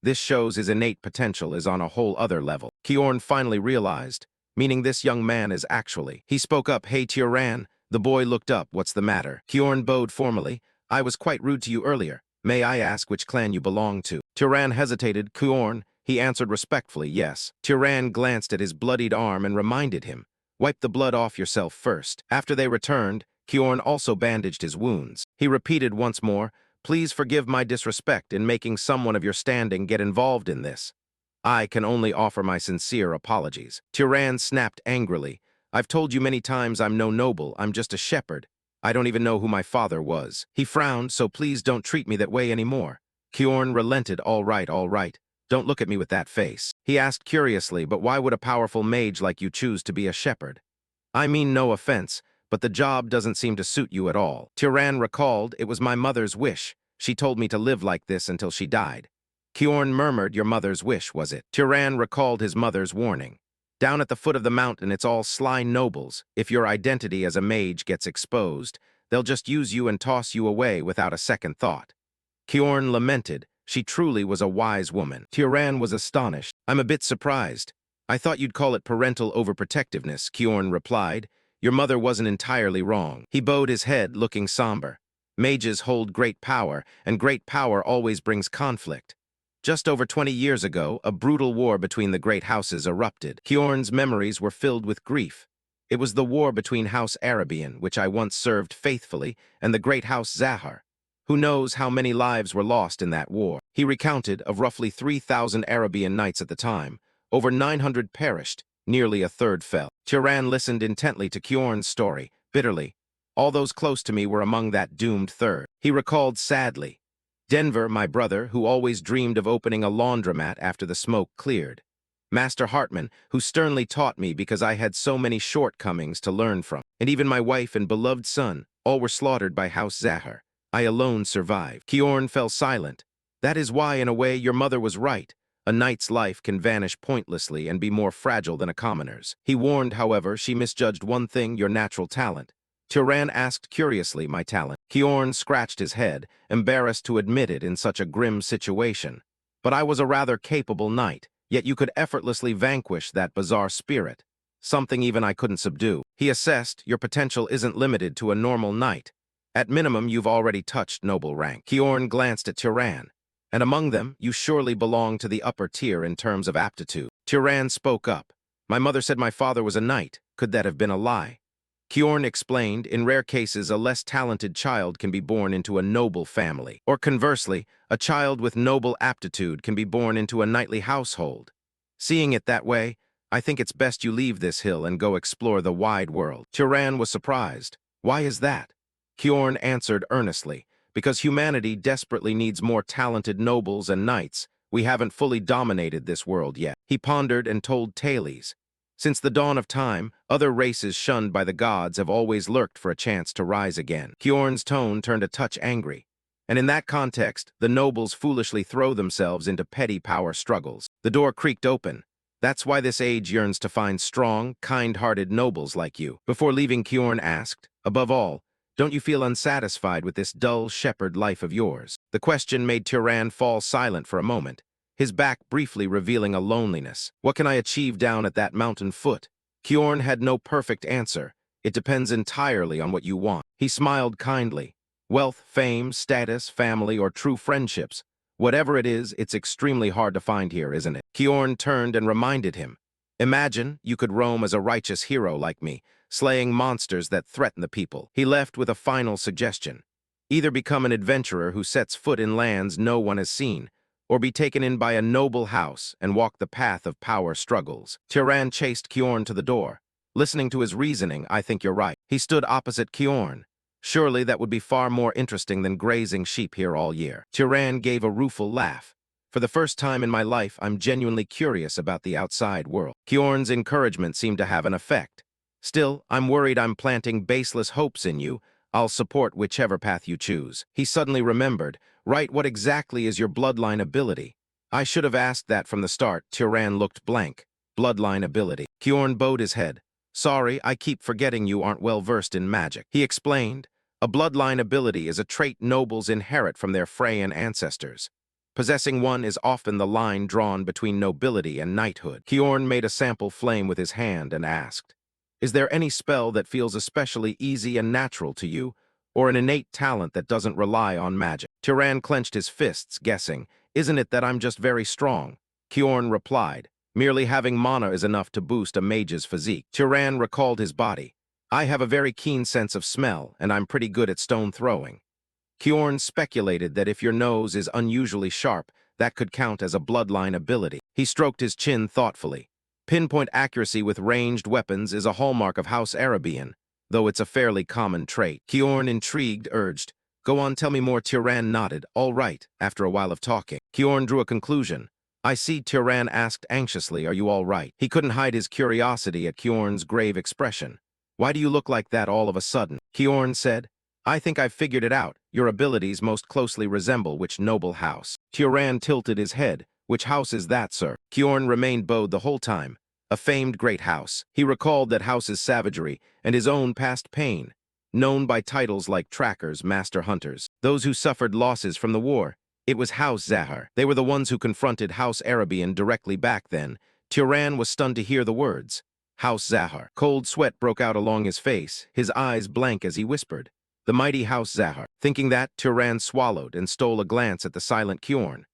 This shows his innate potential is on a whole other level. Kjorn finally realized, meaning this young man is actually. He spoke up, hey Tyran. The boy looked up, what's the matter? Kjorn bowed formally. I was quite rude to you earlier. May I ask which clan you belong to? Tyran hesitated. Kjorn, he answered respectfully, yes. Tyran glanced at his bloodied arm and reminded him, wipe the blood off yourself first. After they returned, Kjorn also bandaged his wounds. He repeated once more, please forgive my disrespect in making someone of your standing get involved in this. I can only offer my sincere apologies. Tyran snapped angrily. I've told you many times I'm no noble, I'm just a shepherd. I don't even know who my father was. He frowned, so please don't treat me that way anymore. Kjorn relented, all right. Don't look at me with that face. He asked curiously, but why would a powerful mage like you choose to be a shepherd? I mean no offense, but the job doesn't seem to suit you at all. Tyran recalled, it was my mother's wish. She told me to live like this until she died. Kjorn murmured, your mother's wish, was it? Tyran recalled his mother's warning. Down at the foot of the mountain, it's all sly nobles. If your identity as a mage gets exposed, they'll just use you and toss you away without a second thought. Kjorn lamented. She truly was a wise woman. Tioran was astonished. I'm a bit surprised. I thought you'd call it parental overprotectiveness, Kjorn replied. Your mother wasn't entirely wrong. He bowed his head, looking somber. Mages hold great power, and great power always brings conflict. Just over 20 years ago, a brutal war between the great houses erupted. Kjorn's memories were filled with grief. It was the war between House Arabian, which I once served faithfully, and the great House Zahar. Who knows how many lives were lost in that war? He recounted of roughly 3,000 Arabian knights at the time. Over 900 perished, nearly a third fell. Tioran listened intently to Kjorn's story, bitterly. All those close to me were among that doomed third. He recalled sadly. Denver, my brother, who always dreamed of opening a laundromat after the smoke cleared. Master Hartman, who sternly taught me because I had so many shortcomings to learn from. And even my wife and beloved son, all were slaughtered by House Zahar. I alone survived. Kjorn fell silent. That is why, in a way, your mother was right. A knight's life can vanish pointlessly and be more fragile than a commoner's. He warned, however, she misjudged one thing, your natural talent. Tioran asked curiously, my talent. Kjorn scratched his head, embarrassed to admit it in such a grim situation. But I was a rather capable knight, yet you could effortlessly vanquish that bizarre spirit. Something even I couldn't subdue. He assessed, your potential isn't limited to a normal knight. At minimum, you've already touched noble rank. Kjorn glanced at Tioran. And among them, you surely belong to the upper tier in terms of aptitude. Tioran spoke up. My mother said my father was a knight. Could that have been a lie? Kjorn explained, in rare cases, a less talented child can be born into a noble family. Or conversely, a child with noble aptitude can be born into a knightly household. Seeing it that way, I think it's best you leave this hill and go explore the wide world. Tioran was surprised. Why is that? Kjorn answered earnestly. Because humanity desperately needs more talented nobles and knights. We haven't fully dominated this world yet. He pondered and told tales. Since the dawn of time, other races shunned by the gods have always lurked for a chance to rise again. Kjorn's tone turned a touch angry. And in that context, the nobles foolishly throw themselves into petty power struggles. The door creaked open. That's why this age yearns to find strong, kind-hearted nobles like you. Before leaving, Kjorn asked, above all, don't you feel unsatisfied with this dull shepherd life of yours? The question made Tioran fall silent for a moment, his back briefly revealing a loneliness. What can I achieve down at that mountain foot? Kjorn had no perfect answer. It depends entirely on what you want. He smiled kindly. Wealth, fame, status, family, or true friendships. Whatever it is, it's extremely hard to find here, isn't it? Kjorn turned and reminded him. Imagine you could roam as a righteous hero like me, slaying monsters that threaten the people. He left with a final suggestion. Either become an adventurer who sets foot in lands no one has seen, or be taken in by a noble house and walk the path of power struggles. Tioran chased Kjorn to the door. Listening to his reasoning, I think you're right. He stood opposite Kjorn. Surely that would be far more interesting than grazing sheep here all year. Tioran gave a rueful laugh. For the first time in my life, I'm genuinely curious about the outside world. Kjorn's encouragement seemed to have an effect. Still, I'm worried I'm planting baseless hopes in you. I'll support whichever path you choose. He suddenly remembered. Right, what exactly is your bloodline ability? I should have asked that from the start. Tioran looked blank. Bloodline ability. Kjorn bowed his head. Sorry, I keep forgetting you aren't well versed in magic. He explained. A bloodline ability is a trait nobles inherit from their Freyan ancestors. Possessing one is often the line drawn between nobility and knighthood. Kjorn made a sample flame with his hand and asked, is there any spell that feels especially easy and natural to you, or an innate talent that doesn't rely on magic? Tioran clenched his fists, guessing, isn't it that I'm just very strong? Kjorn replied, merely having mana is enough to boost a mage's physique. Tioran recalled his body. I have a very keen sense of smell, and I'm pretty good at stone throwing. Kjorn speculated that if your nose is unusually sharp, that could count as a bloodline ability. He stroked his chin thoughtfully. Pinpoint accuracy with ranged weapons is a hallmark of House Arabian, though it's a fairly common trait. Kjorn, intrigued, urged, go on, tell me more. Tioran nodded. All right, after a while of talking. Kjorn drew a conclusion. I see. Tioran asked anxiously, are you all right? He couldn't hide his curiosity at Kjorn's grave expression. Why do you look like that all of a sudden? Kjorn said, I think I've figured it out. Your abilities most closely resemble which noble house. Tioran tilted his head. Which house is that, sir? Kjorn remained bowed the whole time. A famed great house. He recalled that house's savagery and his own past pain, known by titles like trackers, master hunters. Those who suffered losses from the war. It was House Zahar. They were the ones who confronted House Arabian directly back then. Turan was stunned to hear the words. House Zahar. Cold sweat broke out along his face, his eyes blank as he whispered. The mighty House Zahar. Thinking that, Turan swallowed and stole a glance at the silent Kjorn.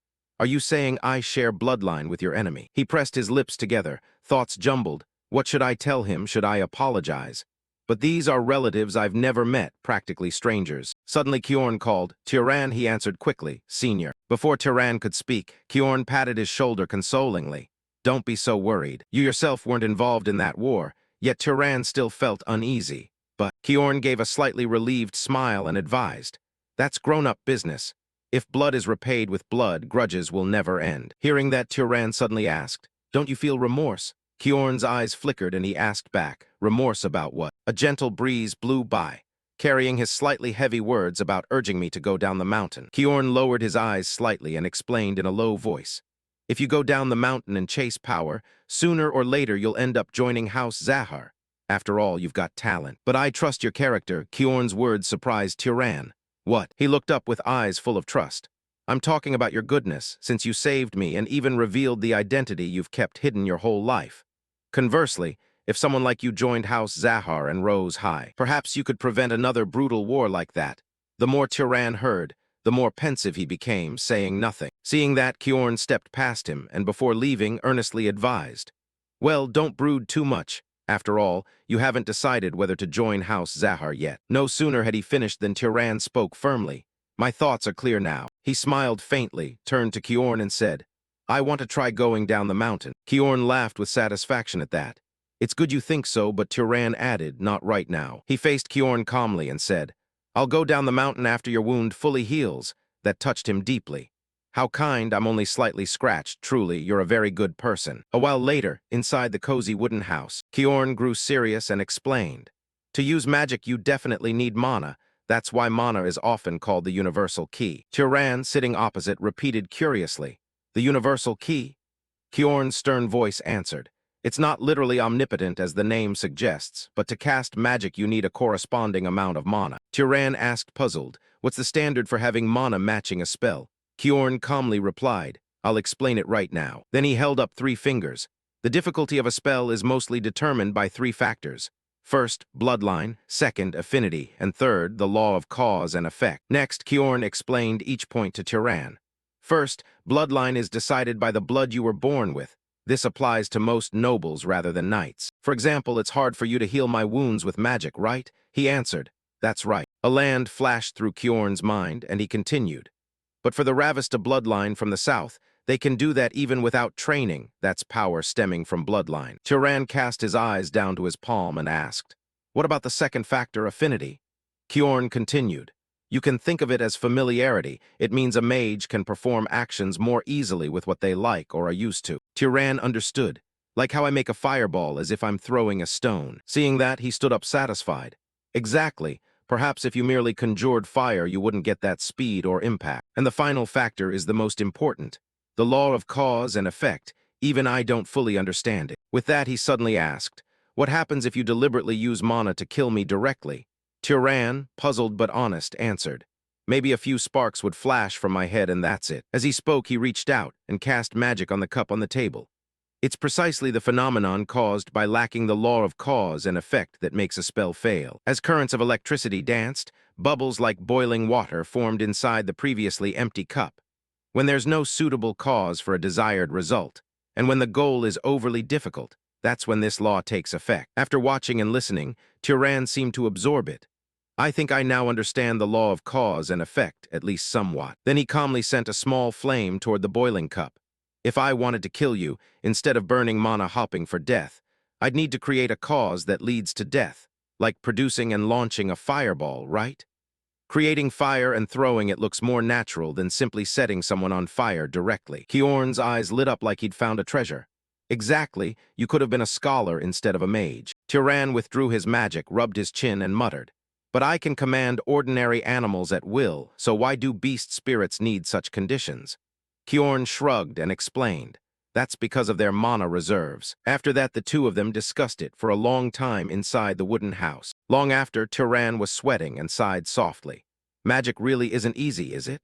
Are you saying I share bloodline with your enemy? He pressed his lips together, thoughts jumbled. What should I tell him? Should I apologize? But these are relatives I've never met, practically strangers. Suddenly Kjorn called. Turan, he answered quickly, Senior. Before Turan could speak, Kjorn patted his shoulder consolingly. Don't be so worried. You yourself weren't involved in that war, yet Turan still felt uneasy. But Kjorn gave a slightly relieved smile and advised. That's grown-up business. If blood is repaid with blood, grudges will never end. Hearing that, Turan suddenly asked, Don't you feel remorse? Kjorn's eyes flickered and he asked back, Remorse about what? A gentle breeze blew by, carrying his slightly heavy words about urging me to go down the mountain. Kjorn lowered his eyes slightly and explained in a low voice. If you go down the mountain and chase power, sooner or later you'll end up joining House Zahar. After all, you've got talent. But I trust your character. Kjorn's words surprised Turan. What? He looked up with eyes full of trust. I'm talking about your goodness, since you saved me and even revealed the identity you've kept hidden your whole life. Conversely, if someone like you joined House Zahar and rose high, perhaps you could prevent another brutal war like that. The more Turan heard, the more pensive he became, saying nothing. Seeing that, Kjorn stepped past him and before leaving earnestly advised. Well, don't brood too much. After all, you haven't decided whether to join House Zahar yet. No sooner had he finished than Turan spoke firmly. My thoughts are clear now. He smiled faintly, turned to Kjorn and said, I want to try going down the mountain. Kjorn laughed with satisfaction at that. It's good you think so, but Turan added, not right now. He faced Kjorn calmly and said, I'll go down the mountain after your wound fully heals. That touched him deeply. How kind, I'm only slightly scratched. Truly, you're a very good person. A while later, inside the cozy wooden house, Kjorn grew serious and explained. To use magic, you definitely need mana. That's why mana is often called the universal key. Turan, sitting opposite, repeated curiously. The universal key? Kjorn's stern voice answered. It's not literally omnipotent as the name suggests, but to cast magic you need a corresponding amount of mana. Turan asked puzzled, what's the standard for having mana matching a spell? Kjorn calmly replied, I'll explain it right now. Then he held up 3 fingers. The difficulty of a spell is mostly determined by 3 factors. First, bloodline, second, affinity, and third, the law of cause and effect. Next, Kjorn explained each point to Turan. First, bloodline is decided by the blood you were born with. This applies to most nobles rather than knights. For example, it's hard for you to heal my wounds with magic, right? He answered, That's right. A land flashed through Kjorn's mind, and he continued. But for the Ravista bloodline from the south, they can do that even without training. That's power stemming from bloodline. Turan cast his eyes down to his palm and asked, What about the second factor, affinity? Kjorn continued, You can think of it as familiarity. It means a mage can perform actions more easily with what they like or are used to. Turan understood, like how I make a fireball as if I'm throwing a stone. Seeing that, he stood up satisfied. Exactly. Perhaps if you merely conjured fire, you wouldn't get that speed or impact. And the final factor is the most important. The law of cause and effect. Even I don't fully understand it. With that, he suddenly asked, What happens if you deliberately use mana to kill me directly? Turan, puzzled but honest, answered, Maybe a few sparks would flash from my head and that's it. As he spoke, he reached out and cast magic on the cup on the table. It's precisely the phenomenon caused by lacking the law of cause and effect that makes a spell fail. As currents of electricity danced, bubbles like boiling water formed inside the previously empty cup. When there's no suitable cause for a desired result, and when the goal is overly difficult, that's when this law takes effect. After watching and listening, Turan seemed to absorb it. I think I now understand the law of cause and effect, at least somewhat. Then he calmly sent a small flame toward the boiling cup. If I wanted to kill you, instead of burning mana hopping for death, I'd need to create a cause that leads to death, like producing and launching a fireball, right? Creating fire and throwing it looks more natural than simply setting someone on fire directly. Kjorn's eyes lit up like he'd found a treasure. Exactly, you could have been a scholar instead of a mage. Turan withdrew his magic, rubbed his chin, and muttered, But I can command ordinary animals at will, so why do beast spirits need such conditions? Kjorn shrugged and explained, That's because of their mana reserves. After that, the two of them discussed it for a long time inside the wooden house. Long after, Turan was sweating and sighed softly. Magic really isn't easy, is it?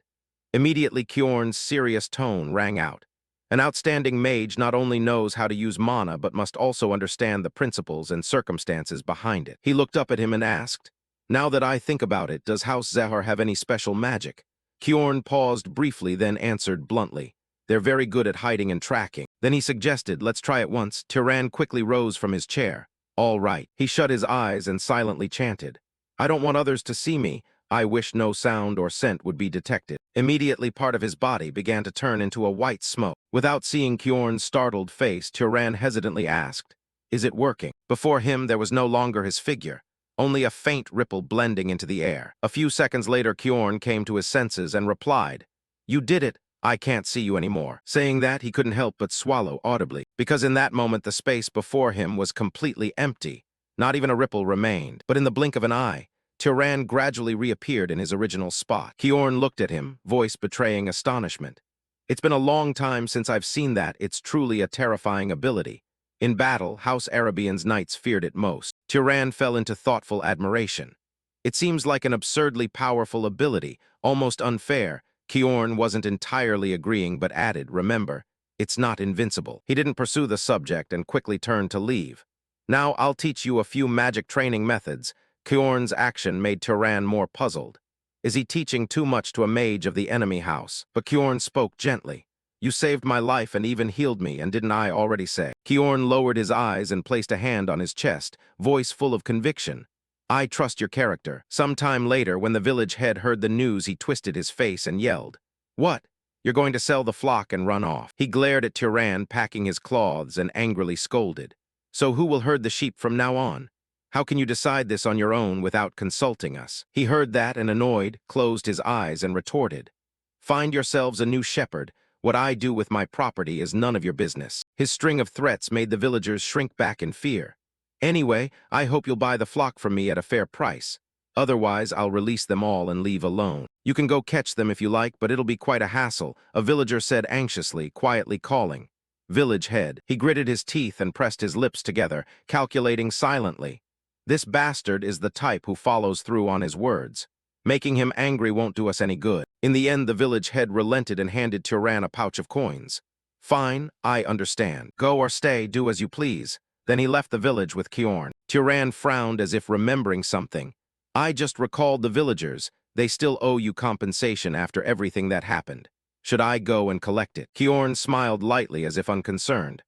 Immediately, Kjorn's serious tone rang out. An outstanding mage not only knows how to use mana but must also understand the principles and circumstances behind it. He looked up at him and asked, "Now that I think about it, does House Zahar have any special magic?" Kjorn paused briefly, then answered bluntly, "They're very good at hiding and tracking." Then he suggested, "Let's try it once." Tyran quickly rose from his chair. "All right." He shut his eyes and silently chanted, "I don't want others to see me. I wish no sound or scent would be detected." Immediately, part of his body began to turn into a white smoke. Without seeing Kjorn's startled face, Tyran hesitantly asked, "Is it working?" Before him, there was no longer his figure, only a faint ripple blending into the air. A few seconds later, Kjorn came to his senses and replied, "You did it. I can't see you anymore." Saying that, he couldn't help but swallow audibly, because in that moment the space before him was completely empty. Not even a ripple remained. But in the blink of an eye, Tyran gradually reappeared in his original spot. Kjorn looked at him, voice betraying astonishment. "It's been a long time since I've seen that. It's truly a terrifying ability. In battle, House Arabian's knights feared it most." Tyran fell into thoughtful admiration. "It seems like an absurdly powerful ability, almost unfair." Kjorn wasn't entirely agreeing but added, "Remember, it's not invincible." He didn't pursue the subject and quickly turned to leave. "Now I'll teach you a few magic training methods." Kjorn's action made Tyran more puzzled. Is he teaching too much to a mage of the enemy house? But Kjorn spoke gently. "You saved my life and even healed me, and didn't I already say?" Kjorn lowered his eyes and placed a hand on his chest, voice full of conviction. "I trust your character." Some time later, when the village head heard the news, he twisted his face and yelled, "What? You're going to sell the flock and run off?" He glared at Tyran, packing his cloths, and angrily scolded. "So who will herd the sheep from now on? How can you decide this on your own without consulting us?" He heard that and, annoyed, closed his eyes and retorted, "Find yourselves a new shepherd. What I do with my property is none of your business." His string of threats made the villagers shrink back in fear. "Anyway, I hope you'll buy the flock from me at a fair price. Otherwise, I'll release them all and leave alone. You can go catch them if you like, but it'll be quite a hassle," a villager said anxiously, quietly calling, "Village head." He gritted his teeth and pressed his lips together, calculating silently. This bastard is the type who follows through on his words. Making him angry won't do us any good. In the end, the village head relented and handed Tyran a pouch of coins. "Fine, I understand. Go or stay, do as you please." Then he left the village with Kjorn. Tyran frowned as if remembering something. "I just recalled the villagers. They still owe you compensation after everything that happened. Should I go and collect it?" Kjorn smiled lightly as if unconcerned.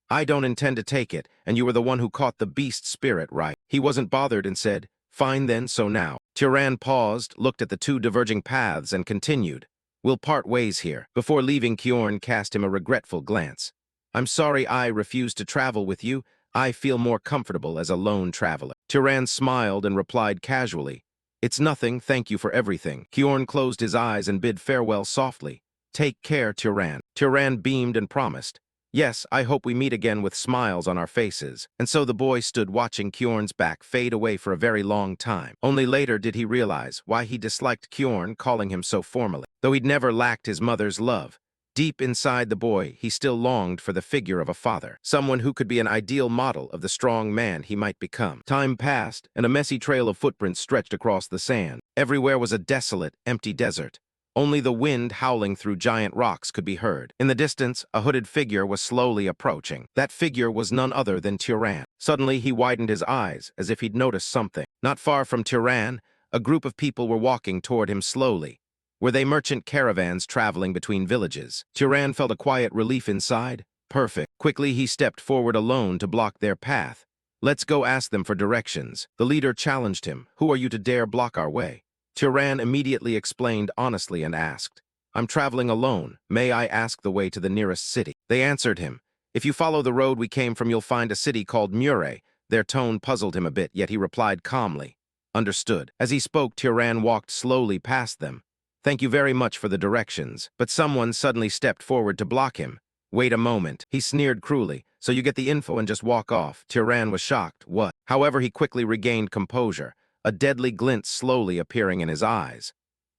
"I don't intend to take it, and you were the one who caught the beast spirit, right?" He wasn't bothered and said, "Fine then, so now." Tyran paused, looked at the two diverging paths, and continued, "We'll part ways here." Before leaving, Kjorn cast him a regretful glance. "I'm sorry I refused to travel with you. I feel more comfortable as a lone traveler." Tyran smiled and replied casually, "It's nothing, thank you for everything." Kjorn closed his eyes and bid farewell softly. "Take care, Tyran." Tyran beamed and promised, "Yes, I hope we meet again with smiles on our faces." And so the boy stood watching Kjorn's back fade away for a very long time. Only later did he realize why he disliked Kjorn calling him so formally. Though he'd never lacked his mother's love, deep inside the boy, he still longed for the figure of a father, someone who could be an ideal model of the strong man he might become. Time passed, and a messy trail of footprints stretched across the sand. Everywhere was a desolate, empty desert. Only the wind howling through giant rocks could be heard. In the distance, a hooded figure was slowly approaching. That figure was none other than Tyran. Suddenly, he widened his eyes, as if he'd noticed something. Not far from Tyran, a group of people were walking toward him slowly. Were they merchant caravans traveling between villages? Tyran felt a quiet relief inside. Perfect. Quickly, he stepped forward alone to block their path. "Let's go ask them for directions." The leader challenged him. "Who are you to dare block our way?" Tyran immediately explained honestly and asked, "I'm traveling alone. May I ask the way to the nearest city?" They answered him, "If you follow the road we came from, you'll find a city called Mure." Their tone puzzled him a bit, yet he replied calmly, "Understood." As he spoke, Tyran walked slowly past them. "Thank you very much for the directions." But someone suddenly stepped forward to block him. "Wait a moment." He sneered cruelly. "So you get the info and just walk off?" Tyran was shocked. "What?" However, he quickly regained composure, a deadly glint slowly appearing in his eyes.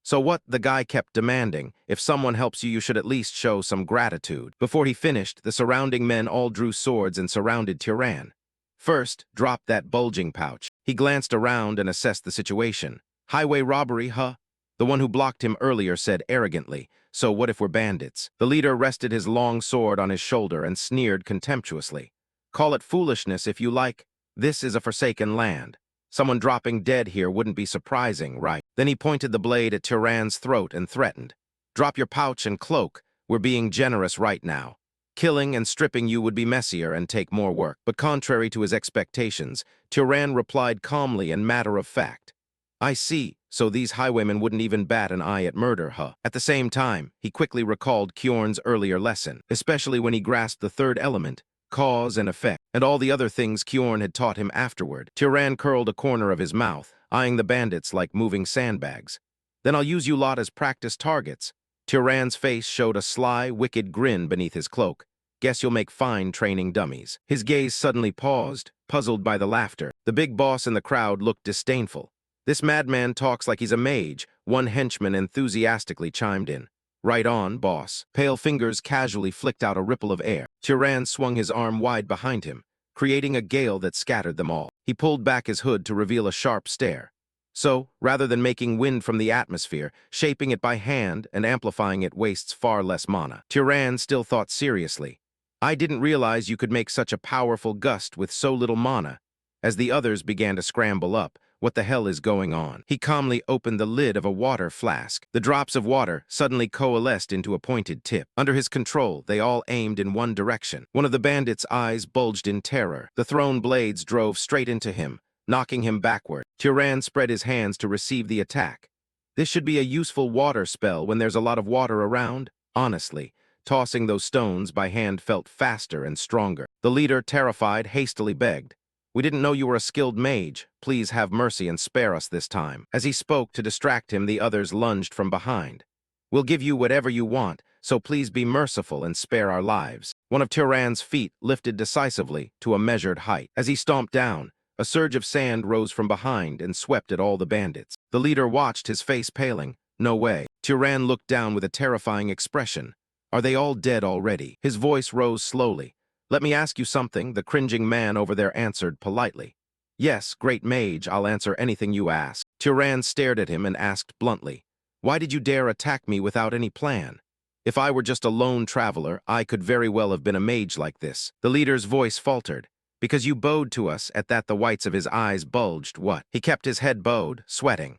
"So what?" the guy kept demanding. "If someone helps you, you should at least show some gratitude." Before he finished, the surrounding men all drew swords and surrounded Tyran. "First, drop that bulging pouch." He glanced around and assessed the situation. "Highway robbery, huh?" The one who blocked him earlier said arrogantly, "So what if we're bandits?" The leader rested his long sword on his shoulder and sneered contemptuously. "Call it foolishness if you like. This is a forsaken land. Someone dropping dead here wouldn't be surprising, right?" Then he pointed the blade at Turan's throat and threatened, "Drop your pouch and cloak. We're being generous right now. Killing and stripping you would be messier and take more work." But contrary to his expectations, Turan replied calmly and matter-of-fact, "I see, so these highwaymen wouldn't even bat an eye at murder, huh?" At the same time, he quickly recalled Kjorn's earlier lesson, especially when he grasped the third element, cause and effect, and all the other things Kjorn had taught him afterward. Turan curled a corner of his mouth, eyeing the bandits like moving sandbags. "Then I'll use you lot as practice targets." Turan's face showed a sly, wicked grin beneath his cloak. "Guess you'll make fine training dummies." His gaze suddenly paused, puzzled by the laughter. The big boss in the crowd looked disdainful. "This madman talks like he's a mage," one henchman enthusiastically chimed in. "Right on, boss." Pale fingers casually flicked out a ripple of air. Turan swung his arm wide behind him, creating a gale that scattered them all. He pulled back his hood to reveal a sharp stare. So, rather than making wind from the atmosphere, shaping it by hand and amplifying it wastes far less mana. Turan still thought seriously, "I didn't realize you could make such a powerful gust with so little mana." As the others began to scramble up, "What the hell is going on?" He calmly opened the lid of a water flask. The drops of water suddenly coalesced into a pointed tip. Under his control, they all aimed in one direction. One of the bandits' eyes bulged in terror. The thrown blades drove straight into him, knocking him backward. Turan spread his hands to receive the attack. This should be a useful water spell when there's a lot of water around. Honestly, tossing those stones by hand felt faster and stronger. The leader, terrified, hastily begged, "We didn't know you were a skilled mage. Please have mercy and spare us this time." As he spoke, to distract him, the others lunged from behind. "We'll give you whatever you want, so please be merciful and spare our lives." One of Turan's feet lifted decisively to a measured height. As he stomped down, a surge of sand rose from behind and swept at all the bandits. The leader watched, his face paling. "No way." Turan looked down with a terrifying expression. "Are they all dead already?" His voice rose slowly. "Let me ask you something," the cringing man over there answered politely. "Yes, great mage, I'll answer anything you ask." Turan stared at him and asked bluntly, "Why did you dare attack me without any plan? If I were just a lone traveler, I could very well have been a mage like this." The leader's voice faltered. "Because you bowed to us." At that the whites of his eyes bulged. "What?" He kept his head bowed, sweating.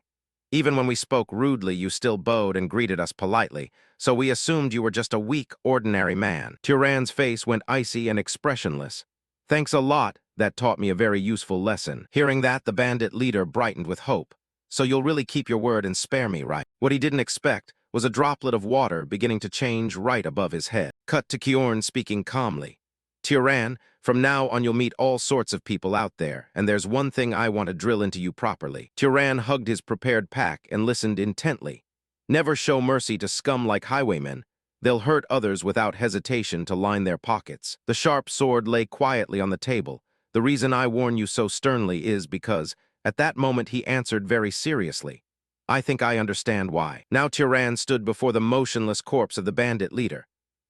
"Even when we spoke rudely, you still bowed and greeted us politely, so we assumed you were just a weak, ordinary man." Turan's face went icy and expressionless. "Thanks a lot. That taught me a very useful lesson." Hearing that, the bandit leader brightened with hope. "So you'll really keep your word and spare me, right?" What he didn't expect was a droplet of water beginning to change right above his head. Cut to Kjorn speaking calmly. "Turan, from now on you'll meet all sorts of people out there, and there's one thing I want to drill into you properly." Turan hugged his prepared pack and listened intently. "Never show mercy to scum like highwaymen. They'll hurt others without hesitation to line their pockets." The sharp sword lay quietly on the table. "The reason I warn you so sternly is because," at that moment he answered very seriously, "I think I understand why." Now Turan stood before the motionless corpse of the bandit leader.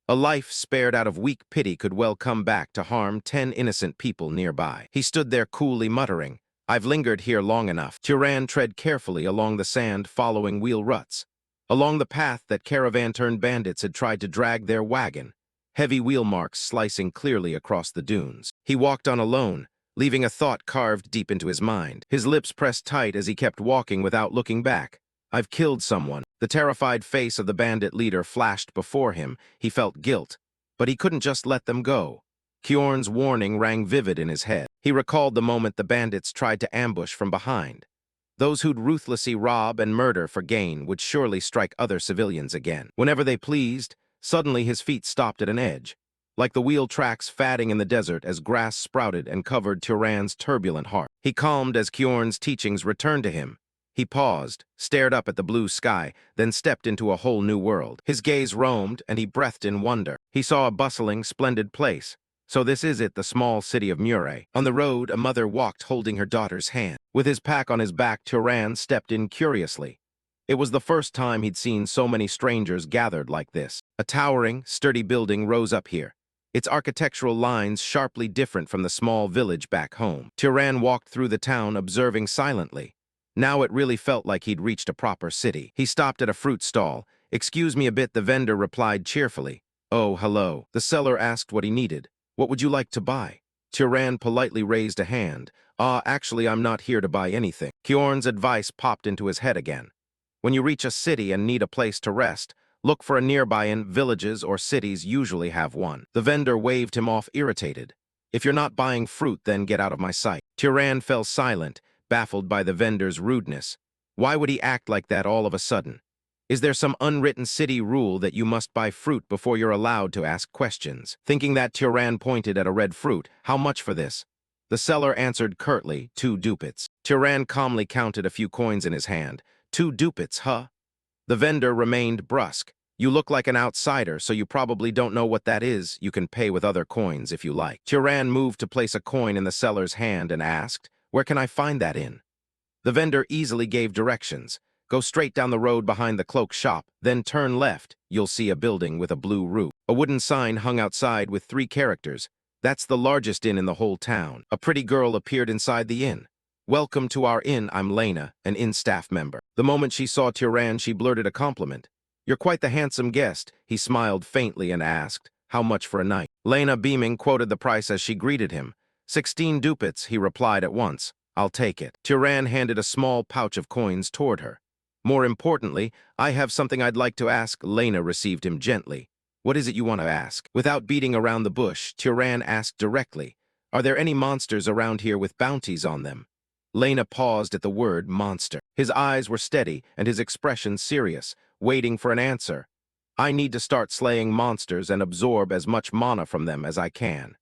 A life spared out of weak pity could well come back to harm 10 innocent people nearby. He stood there coolly muttering, "I've lingered here long enough." Turan tread carefully along the sand following wheel ruts, along the path that caravan-turned bandits had tried to drag their wagon, heavy wheel marks slicing clearly across the dunes. He walked on alone, leaving a thought carved deep into his mind. His lips pressed tight as he kept walking without looking back. "I've killed someone." The terrified face of the bandit leader flashed before him. He felt guilt, but he couldn't just let them go. Kjorn's warning rang vivid in his head. He recalled the moment the bandits tried to ambush from behind. Those who'd ruthlessly rob and murder for gain would surely strike other civilians again. Whenever they pleased, suddenly his feet stopped at an edge, like the wheel tracks fatting in the desert as grass sprouted and covered Turan's turbulent heart. He calmed as Kjorn's teachings returned to him. He paused, stared up at the blue sky, then stepped into a whole new world. His gaze roamed, and he breathed in wonder. He saw a bustling, splendid place. So this is it, the small city of Murray. On the road, a mother walked holding her daughter's hand. With his pack on his back, Turan stepped in curiously. It was the first time he'd seen so many strangers gathered like this. A towering, sturdy building rose up here, its architectural lines sharply different from the small village back home. Turan walked through the town, observing silently. Now it really felt like he'd reached a proper city. He stopped at a fruit stall. "Excuse me a bit," the vendor replied cheerfully. "Oh, hello." The seller asked what he needed. "What would you like to buy?" Tyran politely raised a hand. Actually, I'm not here to buy anything." Kjorn's advice popped into his head again. When you reach a city and need a place to rest, look for a nearby inn. Villages or cities usually have one. The vendor waved him off, irritated. "If you're not buying fruit, then get out of my sight." Tyran fell silent, baffled by the vendor's rudeness. Why would he act like that all of a sudden? Is there some unwritten city rule that you must buy fruit before you're allowed to ask questions? Thinking that, Tyran pointed at a red fruit. "How much for this?" The seller answered curtly, 2 ducats. Tyran calmly counted a few coins in his hand. 2 ducats, huh? The vendor remained brusque. "You look like an outsider, so you probably don't know what that is. You can pay with other coins if you like." Tyran moved to place a coin in the seller's hand and asked, "Where can I find that in?" The vendor easily gave directions. "Go straight down the road behind the cloak shop, then turn left. You'll see a building with a blue roof." A wooden sign hung outside with 3 characters. "That's the largest inn in the whole town." A pretty girl appeared inside the inn. "Welcome to our inn. I'm Lena, an inn staff member." The moment she saw Tyran, she blurted a compliment. "You're quite the handsome guest." He smiled faintly and asked, "How much for a night?" Lena, beaming, quoted the price as she greeted him. 16 ducats, he replied at once. "I'll take it." Tyran handed a small pouch of coins toward her. "More importantly, I have something I'd like to ask." Lena received him gently. "What is it you want to ask?" Without beating around the bush, Tyran asked directly, "Are there any monsters around here with bounties on them?" Lena paused at the word monster. His eyes were steady and his expression serious, waiting for an answer. "I need to start slaying monsters and absorb as much mana from them as I can."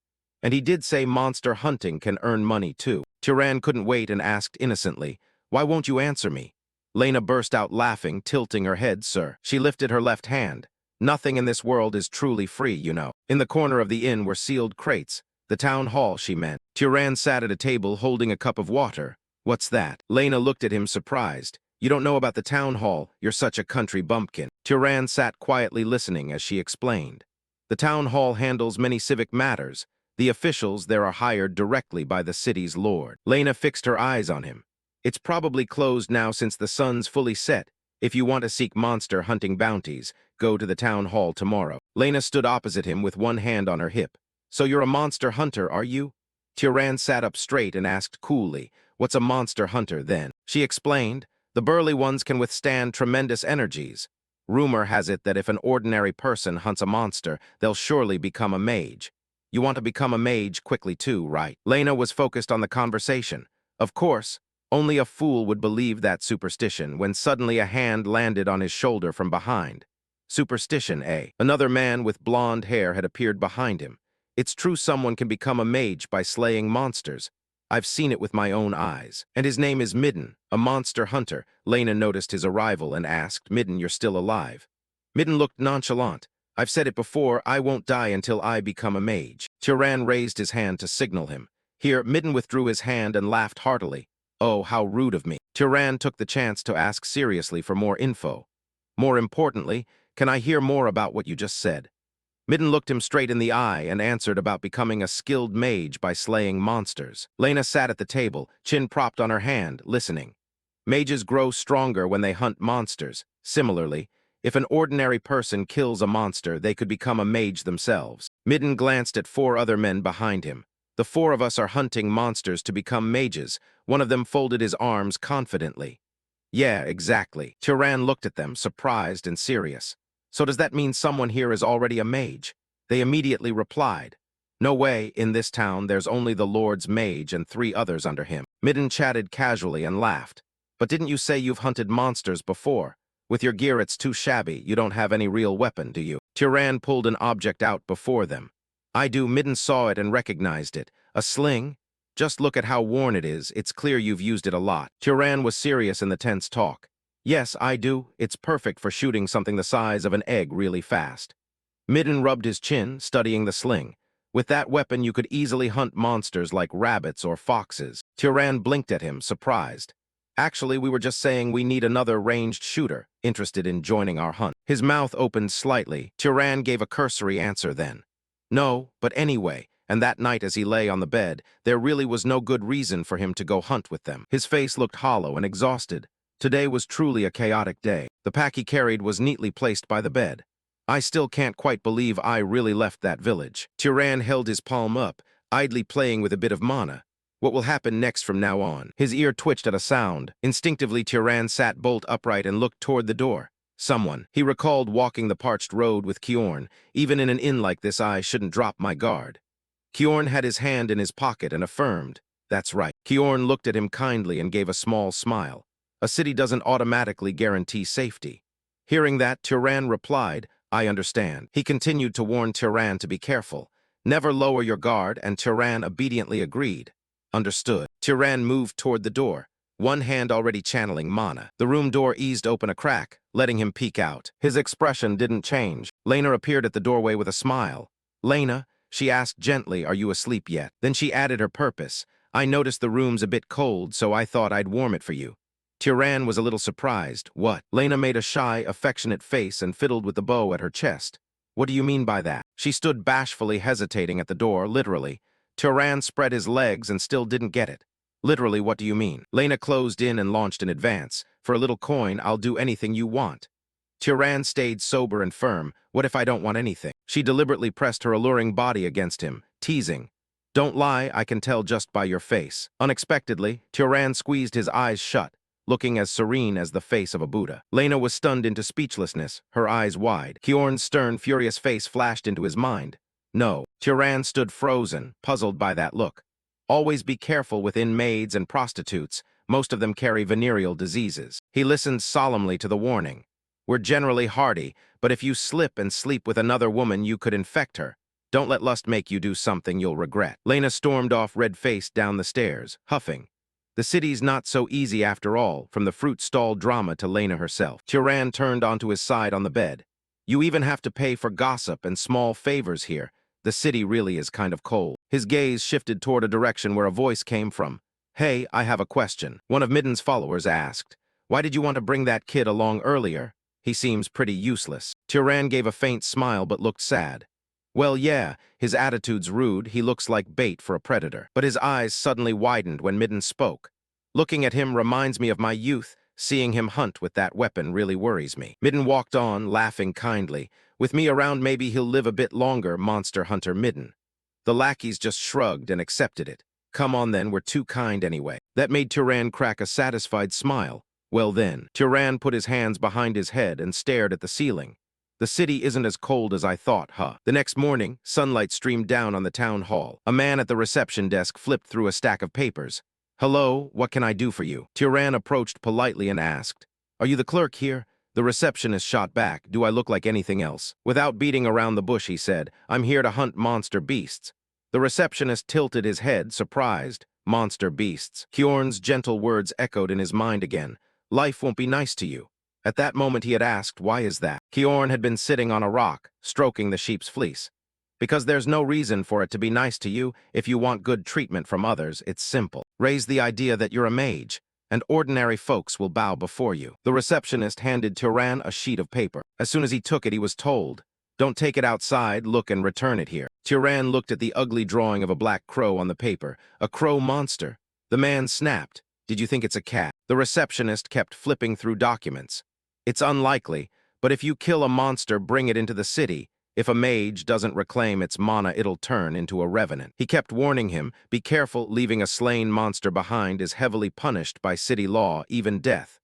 And he did say monster hunting can earn money too. Tyran couldn't wait and asked innocently, "Why won't you answer me?" Lena burst out laughing, tilting her head. "Sir." She lifted her left hand. "Nothing in this world is truly free, you know." In the corner of the inn were sealed crates. The town hall, she meant. Tyran sat at a table holding a cup of water. "What's that?" Lena looked at him surprised. "You don't know about the town hall? You're such a country bumpkin." Tyran sat quietly listening as she explained. "The town hall handles many civic matters. The officials there are hired directly by the city's lord." Lena fixed her eyes on him. "It's probably closed now since the sun's fully set. If you want to seek monster hunting bounties, go to the town hall tomorrow." Lena stood opposite him with one hand on her hip. "So you're a monster hunter, are you?" Tyran sat up straight and asked coolly, "What's a monster hunter, then?" She explained, "The burly ones can withstand tremendous energies. Rumor has it that if an ordinary person hunts a monster, they'll surely become a mage. You want to become a mage quickly too, right?" Lena was focused on the conversation. Of course, only a fool would believe that superstition when suddenly a hand landed on his shoulder from behind. Superstition, eh? Another man with blonde hair had appeared behind him. "It's true someone can become a mage by slaying monsters. I've seen it with my own eyes. And his name is Midden, a monster hunter." Lena noticed his arrival and asked, "Midden, you're still alive?" Midden looked nonchalant. "I've said it before, I won't die until I become a mage." Tyran raised his hand to signal him. Here, Midden withdrew his hand and laughed heartily. "Oh, how rude of me." Tyran took the chance to ask seriously for more info. "More importantly, can I hear more about what you just said?" Midden looked him straight in the eye and answered about becoming a skilled mage by slaying monsters. Lena sat at the table, chin propped on her hand, listening. "Mages grow stronger when they hunt monsters. Similarly, if an ordinary person kills a monster, they could become a mage themselves." Midden glanced at 4 other men behind him. "The 4 of us are hunting monsters to become mages." One of them folded his arms confidently. "Yeah, exactly." Tyran looked at them, surprised and serious. "So does that mean someone here is already a mage?" They immediately replied, "No way, in this town there's only the Lord's mage and 3 others under him." Midden chatted casually and laughed. "But didn't you say you've hunted monsters before? With your gear it's too shabby, you don't have any real weapon, do you?" Tyran pulled an object out before them. "I do." Midden saw it and recognized it. "A sling? Just look at how worn it is. It's clear you've used it a lot." Tyran was serious in the tense talk. "Yes, I do. It's perfect for shooting something the size of an egg really fast." Midden rubbed his chin, studying the sling. "With that weapon you could easily hunt monsters like rabbits or foxes." Tyran blinked at him, surprised. "Actually, we were just saying we need another ranged shooter, interested in joining our hunt." His mouth opened slightly. Tyran gave a cursory answer then. "No, but anyway, and that night as he lay on the bed, there really was no good reason for him to go hunt with them. His face looked hollow and exhausted. Today was truly a chaotic day. The pack he carried was neatly placed by the bed. I still can't quite believe I really left that village. Turan held his palm up, idly playing with a bit of mana. What will happen next from now on? His ear twitched at a sound. Instinctively, Turan sat bolt upright and looked toward the door. Someone. He recalled walking the parched road with Kjorn. Even in an inn like this, I shouldn't drop my guard. Kjorn had his hand in his pocket and affirmed, "That's right." Kjorn looked at him kindly and gave a small smile. A city doesn't automatically guarantee safety. Hearing that, Turan replied, "I understand." He continued to warn Turan to be careful. "Never lower your guard," and Turan obediently agreed. "Understood." Turan moved toward the door, one hand already channeling mana. The room door eased open a crack, letting him peek out. His expression didn't change. Lena appeared at the doorway with a smile. "Lena," she asked gently, "are you asleep yet?" Then she added her purpose. "I noticed the room's a bit cold, so I thought I'd warm it for you." Turan was a little surprised. "What?" Lena made a shy, affectionate face and fiddled with the bow at her chest. "What do you mean by that?" She stood bashfully hesitating at the door, literally. Turan spread his legs and still didn't get it. "Literally, what do you mean?" Lena closed in and launched in advance. "For a little coin, I'll do anything you want." Turan stayed sober and firm. "What if I don't want anything?" She deliberately pressed her alluring body against him, teasing. "Don't lie, I can tell just by your face." Unexpectedly, Turan squeezed his eyes shut, looking as serene as the face of a Buddha. Lena was stunned into speechlessness, her eyes wide. Kjorn's stern, furious face flashed into his mind. "No." Turan stood frozen, puzzled by that look. "Always be careful with maids and prostitutes. Most of them carry venereal diseases." He listened solemnly to the warning. "We're generally hardy, but if you slip and sleep with another woman, you could infect her. Don't let lust make you do something you'll regret." Lena stormed off red-faced down the stairs, huffing. The city's not so easy after all, from the fruit stall drama to Lena herself. Turan turned onto his side on the bed. "You even have to pay for gossip and small favors here. The city really is kind of cold." His gaze shifted toward a direction where a voice came from. "Hey, I have a question." One of Midden's followers asked, "Why did you want to bring that kid along earlier? He seems pretty useless." Turan gave a faint smile but looked sad. "Well, yeah, his attitude's rude, he looks like bait for a predator." But his eyes suddenly widened when Midden spoke. "Looking at him reminds me of my youth. Seeing him hunt with that weapon really worries me." Midden walked on, laughing kindly. "With me around, maybe he'll live a bit longer, Monster Hunter Midden." The lackeys just shrugged and accepted it. "Come on then, we're too kind anyway." That made Turan crack a satisfied smile. "Well then." Turan put his hands behind his head and stared at the ceiling. "The city isn't as cold as I thought, huh?" The next morning, sunlight streamed down on the town hall. A man at the reception desk flipped through a stack of papers. "Hello, what can I do for you?" Turan approached politely and asked, "Are you the clerk here?" The receptionist shot back, "Do I look like anything else?" Without beating around the bush, he said, "I'm here to hunt monster beasts." The receptionist tilted his head, surprised. Monster beasts. Kjorn's gentle words echoed in his mind again. "Life won't be nice to you." At that moment he had asked, "Why is that?" Kjorn had been sitting on a rock, stroking the sheep's fleece. "Because there's no reason for it to be nice to you. If you want good treatment from others, it's simple. Raise the idea that you're a mage, and ordinary folks will bow before you." The receptionist handed Turan a sheet of paper. As soon as he took it, he was told, "Don't take it outside, look and return it here." Turan looked at the ugly drawing of a black crow on the paper. A crow monster. The man snapped, "Did you think it's a cat?" The receptionist kept flipping through documents. "It's unlikely, but if you kill a monster, bring it into the city. If a mage doesn't reclaim its mana, it'll turn into a revenant." He kept warning him, "Be careful, leaving a slain monster behind is heavily punished by city law, even death."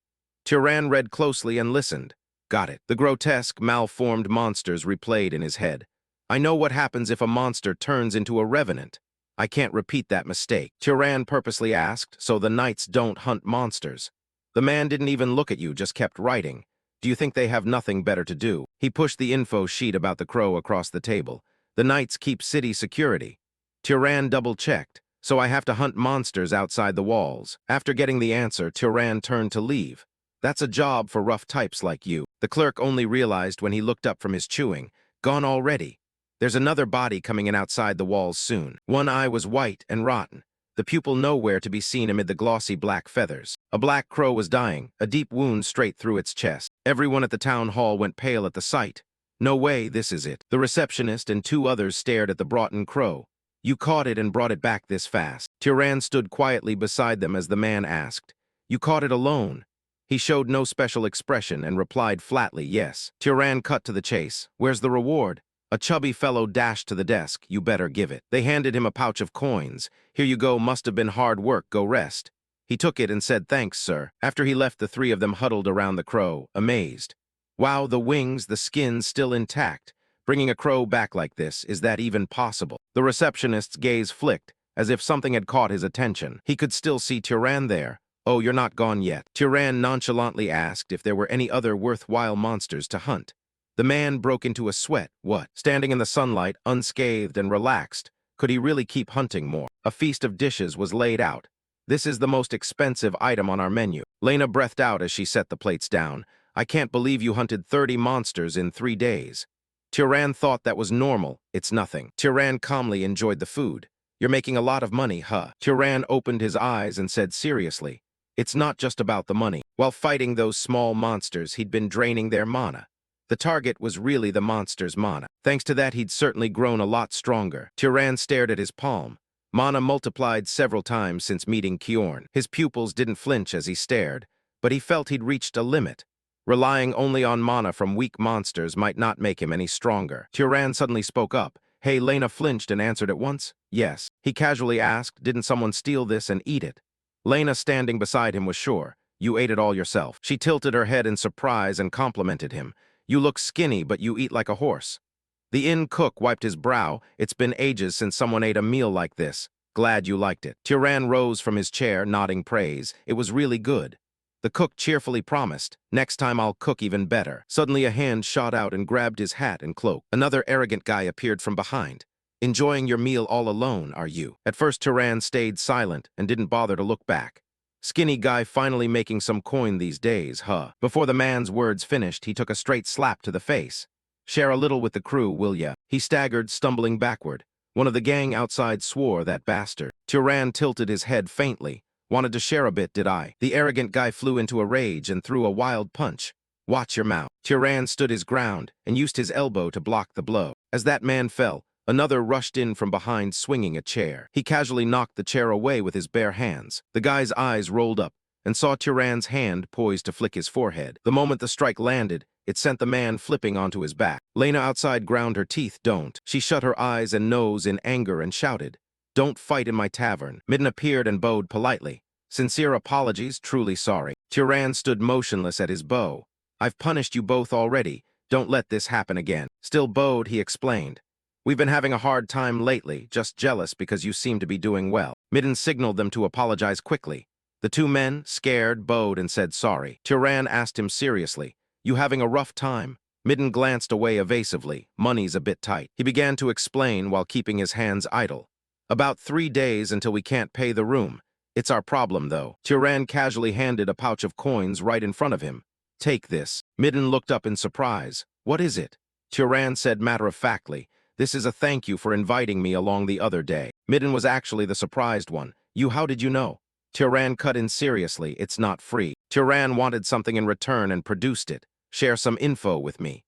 Turan read closely and listened. Got it. The grotesque, malformed monsters replayed in his head. "I know what happens if a monster turns into a revenant. I can't repeat that mistake." Turan purposely asked, "So the knights don't hunt monsters?" The man didn't even look at you, just kept writing. "Do you think they have nothing better to do?" He pushed the info sheet about the crow across the table. "The knights keep city security." Turan double-checked. "So I have to hunt monsters outside the walls." After getting the answer, Turan turned to leave. "That's a job for rough types like you." The clerk only realized when he looked up from his chewing. "Gone already. There's another body coming in outside the walls soon." One eye was white and rotten, the pupil nowhere to be seen amid the glossy black feathers. A black crow was dying, a deep wound straight through its chest. Everyone at the town hall went pale at the sight. "No way, this is it." The receptionist and two others stared at the Broughton crow. You caught it and brought it back this fast. Tiran stood quietly beside them as the man asked, You caught it alone? He showed no special expression and replied flatly, yes. Tiran cut to the chase. Where's the reward? A chubby fellow dashed to the desk. You better give it. They handed him a pouch of coins. Here you go, must have been hard work, go rest. He took it and said, Thanks, sir. After he left, the three of them huddled around the crow, amazed. Wow, the wings, the skin still intact. Bringing a crow back like this, is that even possible? The receptionist's gaze flicked, as if something had caught his attention. He could still see Tiran there. Oh, you're not gone yet. Tiran nonchalantly asked if there were any other worthwhile monsters to hunt. The man broke into a sweat. What? Standing in the sunlight, unscathed and relaxed, could he really keep hunting more? A feast of dishes was laid out. This is the most expensive item on our menu. Lena breathed out as she set the plates down. I can't believe you hunted 30 monsters in 3 days. Tiran thought that was normal. It's nothing. Tiran calmly enjoyed the food. You're making a lot of money, huh? Tiran opened his eyes and said seriously, It's not just about the money. While fighting those small monsters, he'd been draining their mana. The target was really the monster's mana. Thanks to that, he'd certainly grown a lot stronger. Tiran stared at his palm. Mana multiplied several times since meeting Kjorn. His pupils didn't flinch as he stared, but he felt he'd reached a limit. Relying only on mana from weak monsters might not make him any stronger. Tiran suddenly spoke up. Hey, Lena flinched and answered at once. Yes. He casually asked, Didn't someone steal this and eat it? Lena, standing beside him, was sure. You ate it all yourself. She tilted her head in surprise and complimented him. You look skinny, but you eat like a horse. The inn cook wiped his brow. It's been ages since someone ate a meal like this. Glad you liked it. Tiran rose from his chair, nodding praise. It was really good. The cook cheerfully promised, Next time I'll cook even better. Suddenly a hand shot out and grabbed his hat and cloak. Another arrogant guy appeared from behind. Enjoying your meal all alone, are you? At first Tiran stayed silent and didn't bother to look back. Skinny guy finally making some coin these days, huh? Before the man's words finished, he took a straight slap to the face. Share a little with the crew, will ya? He staggered, stumbling backward. One of the gang outside swore, That bastard. Tiran tilted his head faintly. Wanted to share a bit, did I? The arrogant guy flew into a rage and threw a wild punch. Watch your mouth. Tiran stood his ground and used his elbow to block the blow. As that man fell, another rushed in from behind swinging a chair. He casually knocked the chair away with his bare hands. The guy's eyes rolled up and saw Tiran's hand poised to flick his forehead. The moment the strike landed, it sent the man flipping onto his back. Lena outside ground her teeth. Don't. She shut her eyes and nose in anger and shouted, Don't fight in my tavern. Midden appeared and bowed politely. Sincere apologies, truly sorry. Tiran stood motionless at his bow. I've punished you both already. Don't let this happen again. Still bowed, he explained. We've been having a hard time lately, just jealous because you seem to be doing well. Midden signaled them to apologize quickly. The two men, scared, bowed and said sorry. Tiran asked him seriously, You having a rough time? Midden glanced away evasively. Money's a bit tight. He began to explain while keeping his hands idle. About 3 days until we can't pay the room. It's our problem, though. Tiran casually handed a pouch of coins right in front of him. Take this. Midden looked up in surprise. What is it? Tiran said matter-of-factly, This is a thank you for inviting me along the other day. Midden was actually the surprised one. How did you know? Tiran cut in seriously. It's not free. Tiran wanted something in return and produced it. Share some info with me.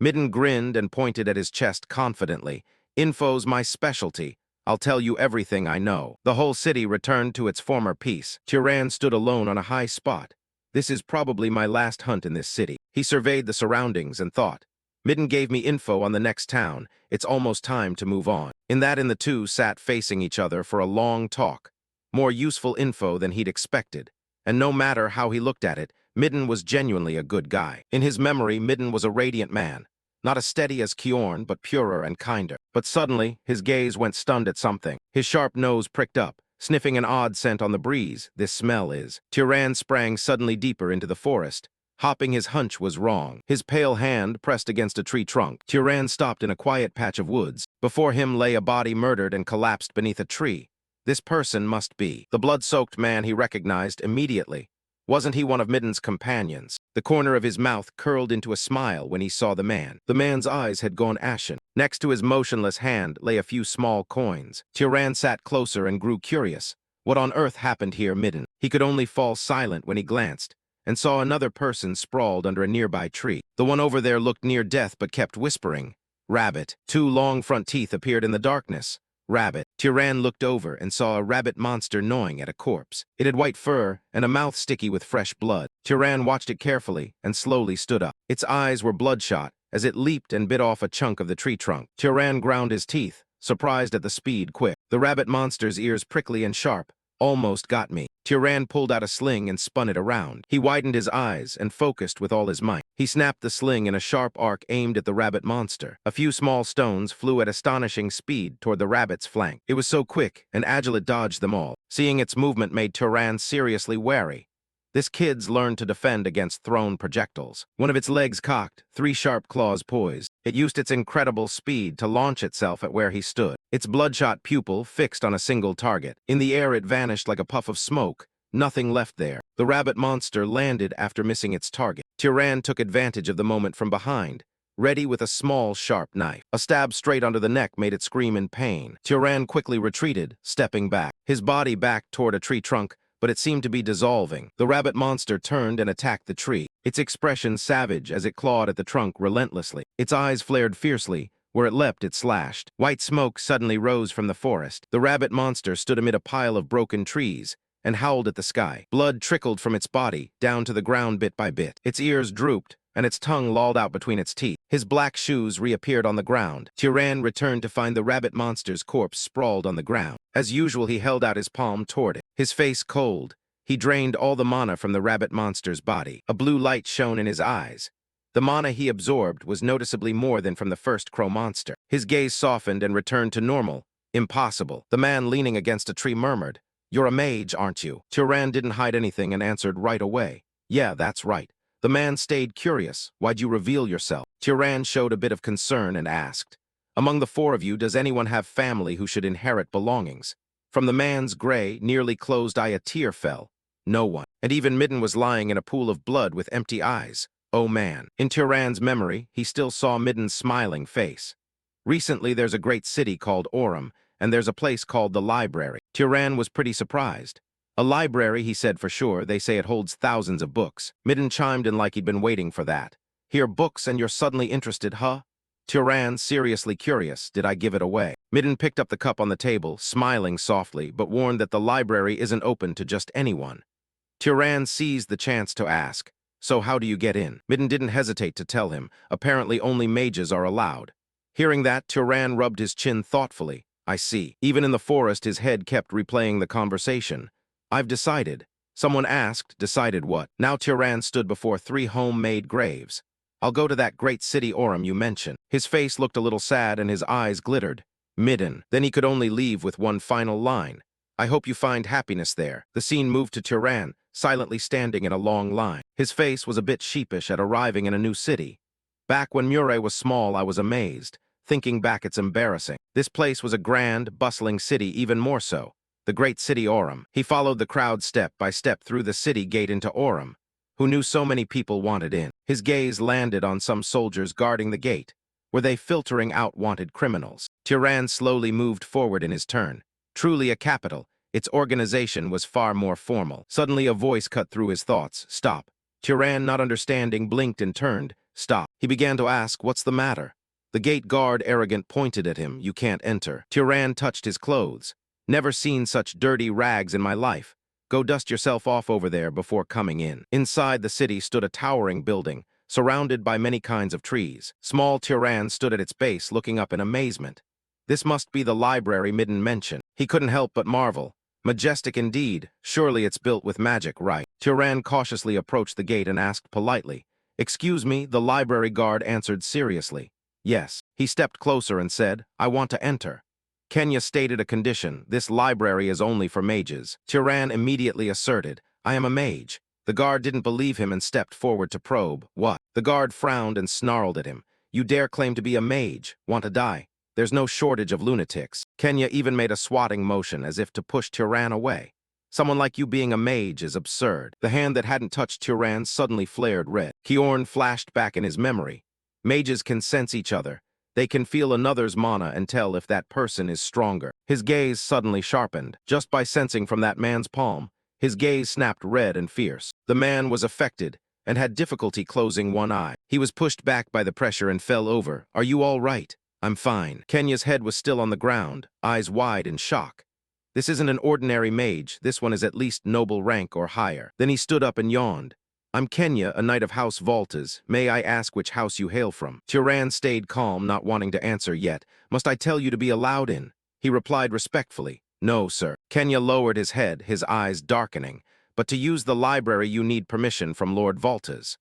Midden grinned and pointed at his chest confidently. Info's my specialty. I'll tell you everything I know. The whole city returned to its former peace. Tiran stood alone on a high spot. This is probably my last hunt in this city. He surveyed the surroundings and thought. Midden gave me info on the next town. It's almost time to move on. In that, the two sat facing each other for a long talk. More useful info than he'd expected. And no matter how he looked at it, Midden was genuinely a good guy. In his memory, Midden was a radiant man. Not as steady as Kjorn, but purer and kinder. But suddenly, his gaze went stunned at something. His sharp nose pricked up, sniffing an odd scent on the breeze. This smell is. Tiran sprang suddenly deeper into the forest. Hopping his hunch was wrong. His pale hand pressed against a tree trunk. Tiran stopped in a quiet patch of woods. Before him lay a body murdered and collapsed beneath a tree. This person must be. The blood-soaked man he recognized immediately. Wasn't he one of Midden's companions? The corner of his mouth curled into a smile when he saw the man. The man's eyes had gone ashen. Next to his motionless hand lay a few small coins. Tiran sat closer and grew curious. What on earth happened here, Midden? He could only fall silent when he glanced, and saw another person sprawled under a nearby tree. The one over there looked near death but kept whispering. Rabbit. 2 long front teeth appeared in the darkness. Rabbit. Tyran looked over and saw a rabbit monster gnawing at a corpse. It had white fur and a mouth sticky with fresh blood. Tyran watched it carefully and slowly stood up. Its eyes were bloodshot as it leaped and bit off a chunk of the tree trunk. Tyran ground his teeth, surprised at the speed quick. The rabbit monster's ears prickly and sharp. Almost got me. Tyran pulled out a sling and spun it around. He widened his eyes and focused with all his might. He snapped the sling in a sharp arc aimed at the rabbit monster. A few small stones flew at astonishing speed toward the rabbit's flank. It was so quick and agile it dodged them all. Seeing its movement made Tyran seriously wary. This kid's learned to defend against thrown projectiles. One of its legs cocked, 3 sharp claws poised. It used its incredible speed to launch itself at where he stood. Its bloodshot pupil fixed on a single target. In the air it vanished like a puff of smoke. Nothing left there. The rabbit monster landed after missing its target. Tyran took advantage of the moment from behind, ready with a small, sharp knife. A stab straight under the neck made it scream in pain. Tyran quickly retreated, stepping back. His body backed toward a tree trunk, but it seemed to be dissolving. The rabbit monster turned and attacked the tree, its expression savage as it clawed at the trunk relentlessly. Its eyes flared fiercely. Where it leapt, it slashed. White smoke suddenly rose from the forest. The rabbit monster stood amid a pile of broken trees and howled at the sky. Blood trickled from its body, down to the ground bit by bit. Its ears drooped, and its tongue lolled out between its teeth. His black shoes reappeared on the ground. Tyran returned to find the rabbit monster's corpse sprawled on the ground. As usual, he held out his palm toward it. His face cold, he drained all the mana from the rabbit monster's body. A blue light shone in his eyes. The mana he absorbed was noticeably more than from the first crow monster. His gaze softened and returned to normal. Impossible. The man leaning against a tree murmured, "You're a mage, aren't you?" Tyran didn't hide anything and answered right away, "Yeah, that's right." The man stayed curious. "Why'd you reveal yourself?" Tyran showed a bit of concern and asked, "Among the 4 of you, does anyone have family who should inherit belongings?" From the man's gray, nearly closed eye a tear fell. No one. And even Midden was lying in a pool of blood with empty eyes. Oh man. In Tyran's memory, he still saw Midden's smiling face. Recently, there's a great city called Orem, and there's a place called the library. Tyran was pretty surprised. A library, he said for sure. They say it holds thousands of books. Midden chimed in like he'd been waiting for that. "Hear books and you're suddenly interested, huh?" Tyran, seriously curious, "Did I give it away?" Midden picked up the cup on the table, smiling softly, but warned that the library isn't open to just anyone. Tyran seized the chance to ask, "So how do you get in?" Midden didn't hesitate to tell him. Apparently only mages are allowed. Hearing that, Tyran rubbed his chin thoughtfully. "I see." Even in the forest, his head kept replaying the conversation. "I've decided." Someone asked, decided what? Now Tyran stood before 3 homemade graves. "I'll go to that great city Orem you mentioned." His face looked a little sad and his eyes glittered. Midden. Then he could only leave with one final line. "I hope you find happiness there." The scene moved to Tyran, silently standing in a long line. His face was a bit sheepish at arriving in a new city. "Back when Murray was small, I was amazed. Thinking back, it's embarrassing. This place was a grand, bustling city, even more so. The great city Orem." He followed the crowd step by step through the city gate into Orem, who knew so many people wanted in. His gaze landed on some soldiers guarding the gate. Were they filtering out wanted criminals? Tyran slowly moved forward in his turn. Truly a capital, its organization was far more formal. Suddenly a voice cut through his thoughts. "Stop." Tyran, not understanding, blinked and turned. "Stop." He began to ask, "What's the matter?" The gate guard, arrogant, pointed at him. "You can't enter." Tyran touched his clothes. "Never seen such dirty rags in my life. Go dust yourself off over there before coming in." Inside the city stood a towering building, surrounded by many kinds of trees. Small Tyran stood at its base, looking up in amazement. This must be the library Midden mentioned. He couldn't help but marvel. Majestic indeed. Surely it's built with magic, right? Tyran cautiously approached the gate and asked politely, "Excuse me?" The library guard answered seriously, "Yes." He stepped closer and said, "I want to enter." Kenya stated a condition. "This library is only for mages." Tyran immediately asserted, "I am a mage." The guard didn't believe him and stepped forward to probe. "What?" The guard frowned and snarled at him. "You dare claim to be a mage? Want to die? There's no shortage of lunatics." Kenya even made a swatting motion as if to push Tyran away. "Someone like you being a mage is absurd." The hand that hadn't touched Tyran suddenly flared red. Kiorn flashed back in his memory. Mages can sense each other. They can feel another's mana and tell if that person is stronger. His gaze suddenly sharpened. Just by sensing from that man's palm, his gaze snapped red and fierce. The man was affected and had difficulty closing one eye. He was pushed back by the pressure and fell over. "Are you all right?" I'm fine. Kenya's head was still on the ground, eyes wide in shock. This isn't an ordinary mage, this one is at least noble rank or higher. Then he stood up and yawned. I'm Kenya, a knight of House Voltas. May I ask which house you hail from? Turan stayed calm, not wanting to answer yet. Must I tell you to be allowed in? He replied respectfully. No, sir. Kenya lowered his head, his eyes darkening. But to use the library you need permission from Lord Voltas.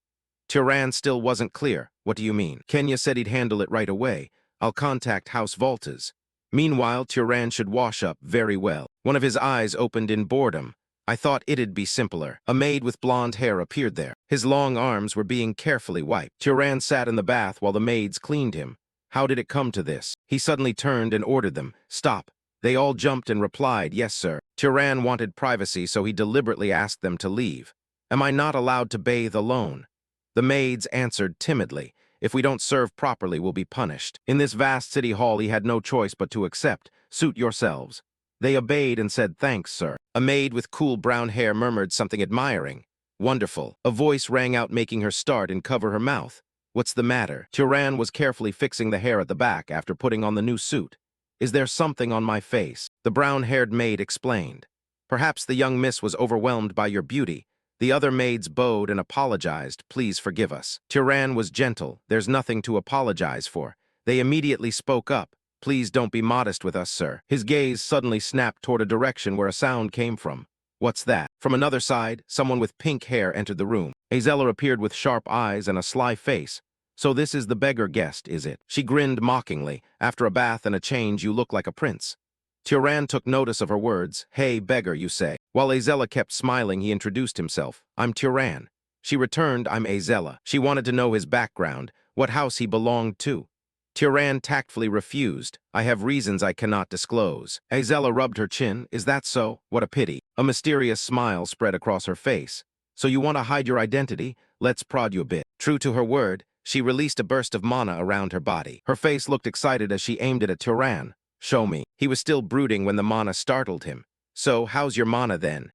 Turan still wasn't clear. What do you mean? Kenya said he'd handle it right away. I'll contact House Voltas. Meanwhile, Turan should wash up very well. One of his eyes opened in boredom. I thought it'd be simpler. A maid with blonde hair appeared there. His long arms were being carefully wiped. Turan sat in the bath while the maids cleaned him. How did it come to this? He suddenly turned and ordered them. Stop. They all jumped and replied, yes, sir. Turan wanted privacy, so he deliberately asked them to leave. Am I not allowed to bathe alone? The maids answered timidly. If we don't serve properly, we'll be punished. In this vast city hall, he had no choice but to accept. Suit yourselves. They obeyed and said, thanks, sir. A maid with cool brown hair murmured something admiring. Wonderful. A voice rang out, making her start and cover her mouth. What's the matter? Turan was carefully fixing the hair at the back after putting on the new suit. Is there something on my face? The brown-haired maid explained. Perhaps the young miss was overwhelmed by your beauty. The other maids bowed and apologized. Please forgive us. Turan was gentle. There's nothing to apologize for. They immediately spoke up. Please don't be modest with us, sir. His gaze suddenly snapped toward a direction where a sound came from. What's that? From another side, someone with pink hair entered the room. Azella appeared with sharp eyes and a sly face. So this is the beggar guest, is it? She grinned mockingly. After a bath and a change, you look like a prince. Turan took notice of her words. Hey, beggar, you say. While Azella kept smiling, he introduced himself. I'm Turan. She returned, I'm Azella. She wanted to know his background, what house he belonged to. Turan tactfully refused. I have reasons I cannot disclose. Azella rubbed her chin. Is that so? What a pity. A mysterious smile spread across her face. So you want to hide your identity? Let's prod you a bit. True to her word, she released a burst of mana around her body. Her face looked excited as she aimed it at Turan. Show me. He was still brooding when the mana startled him. So, how's your mana then?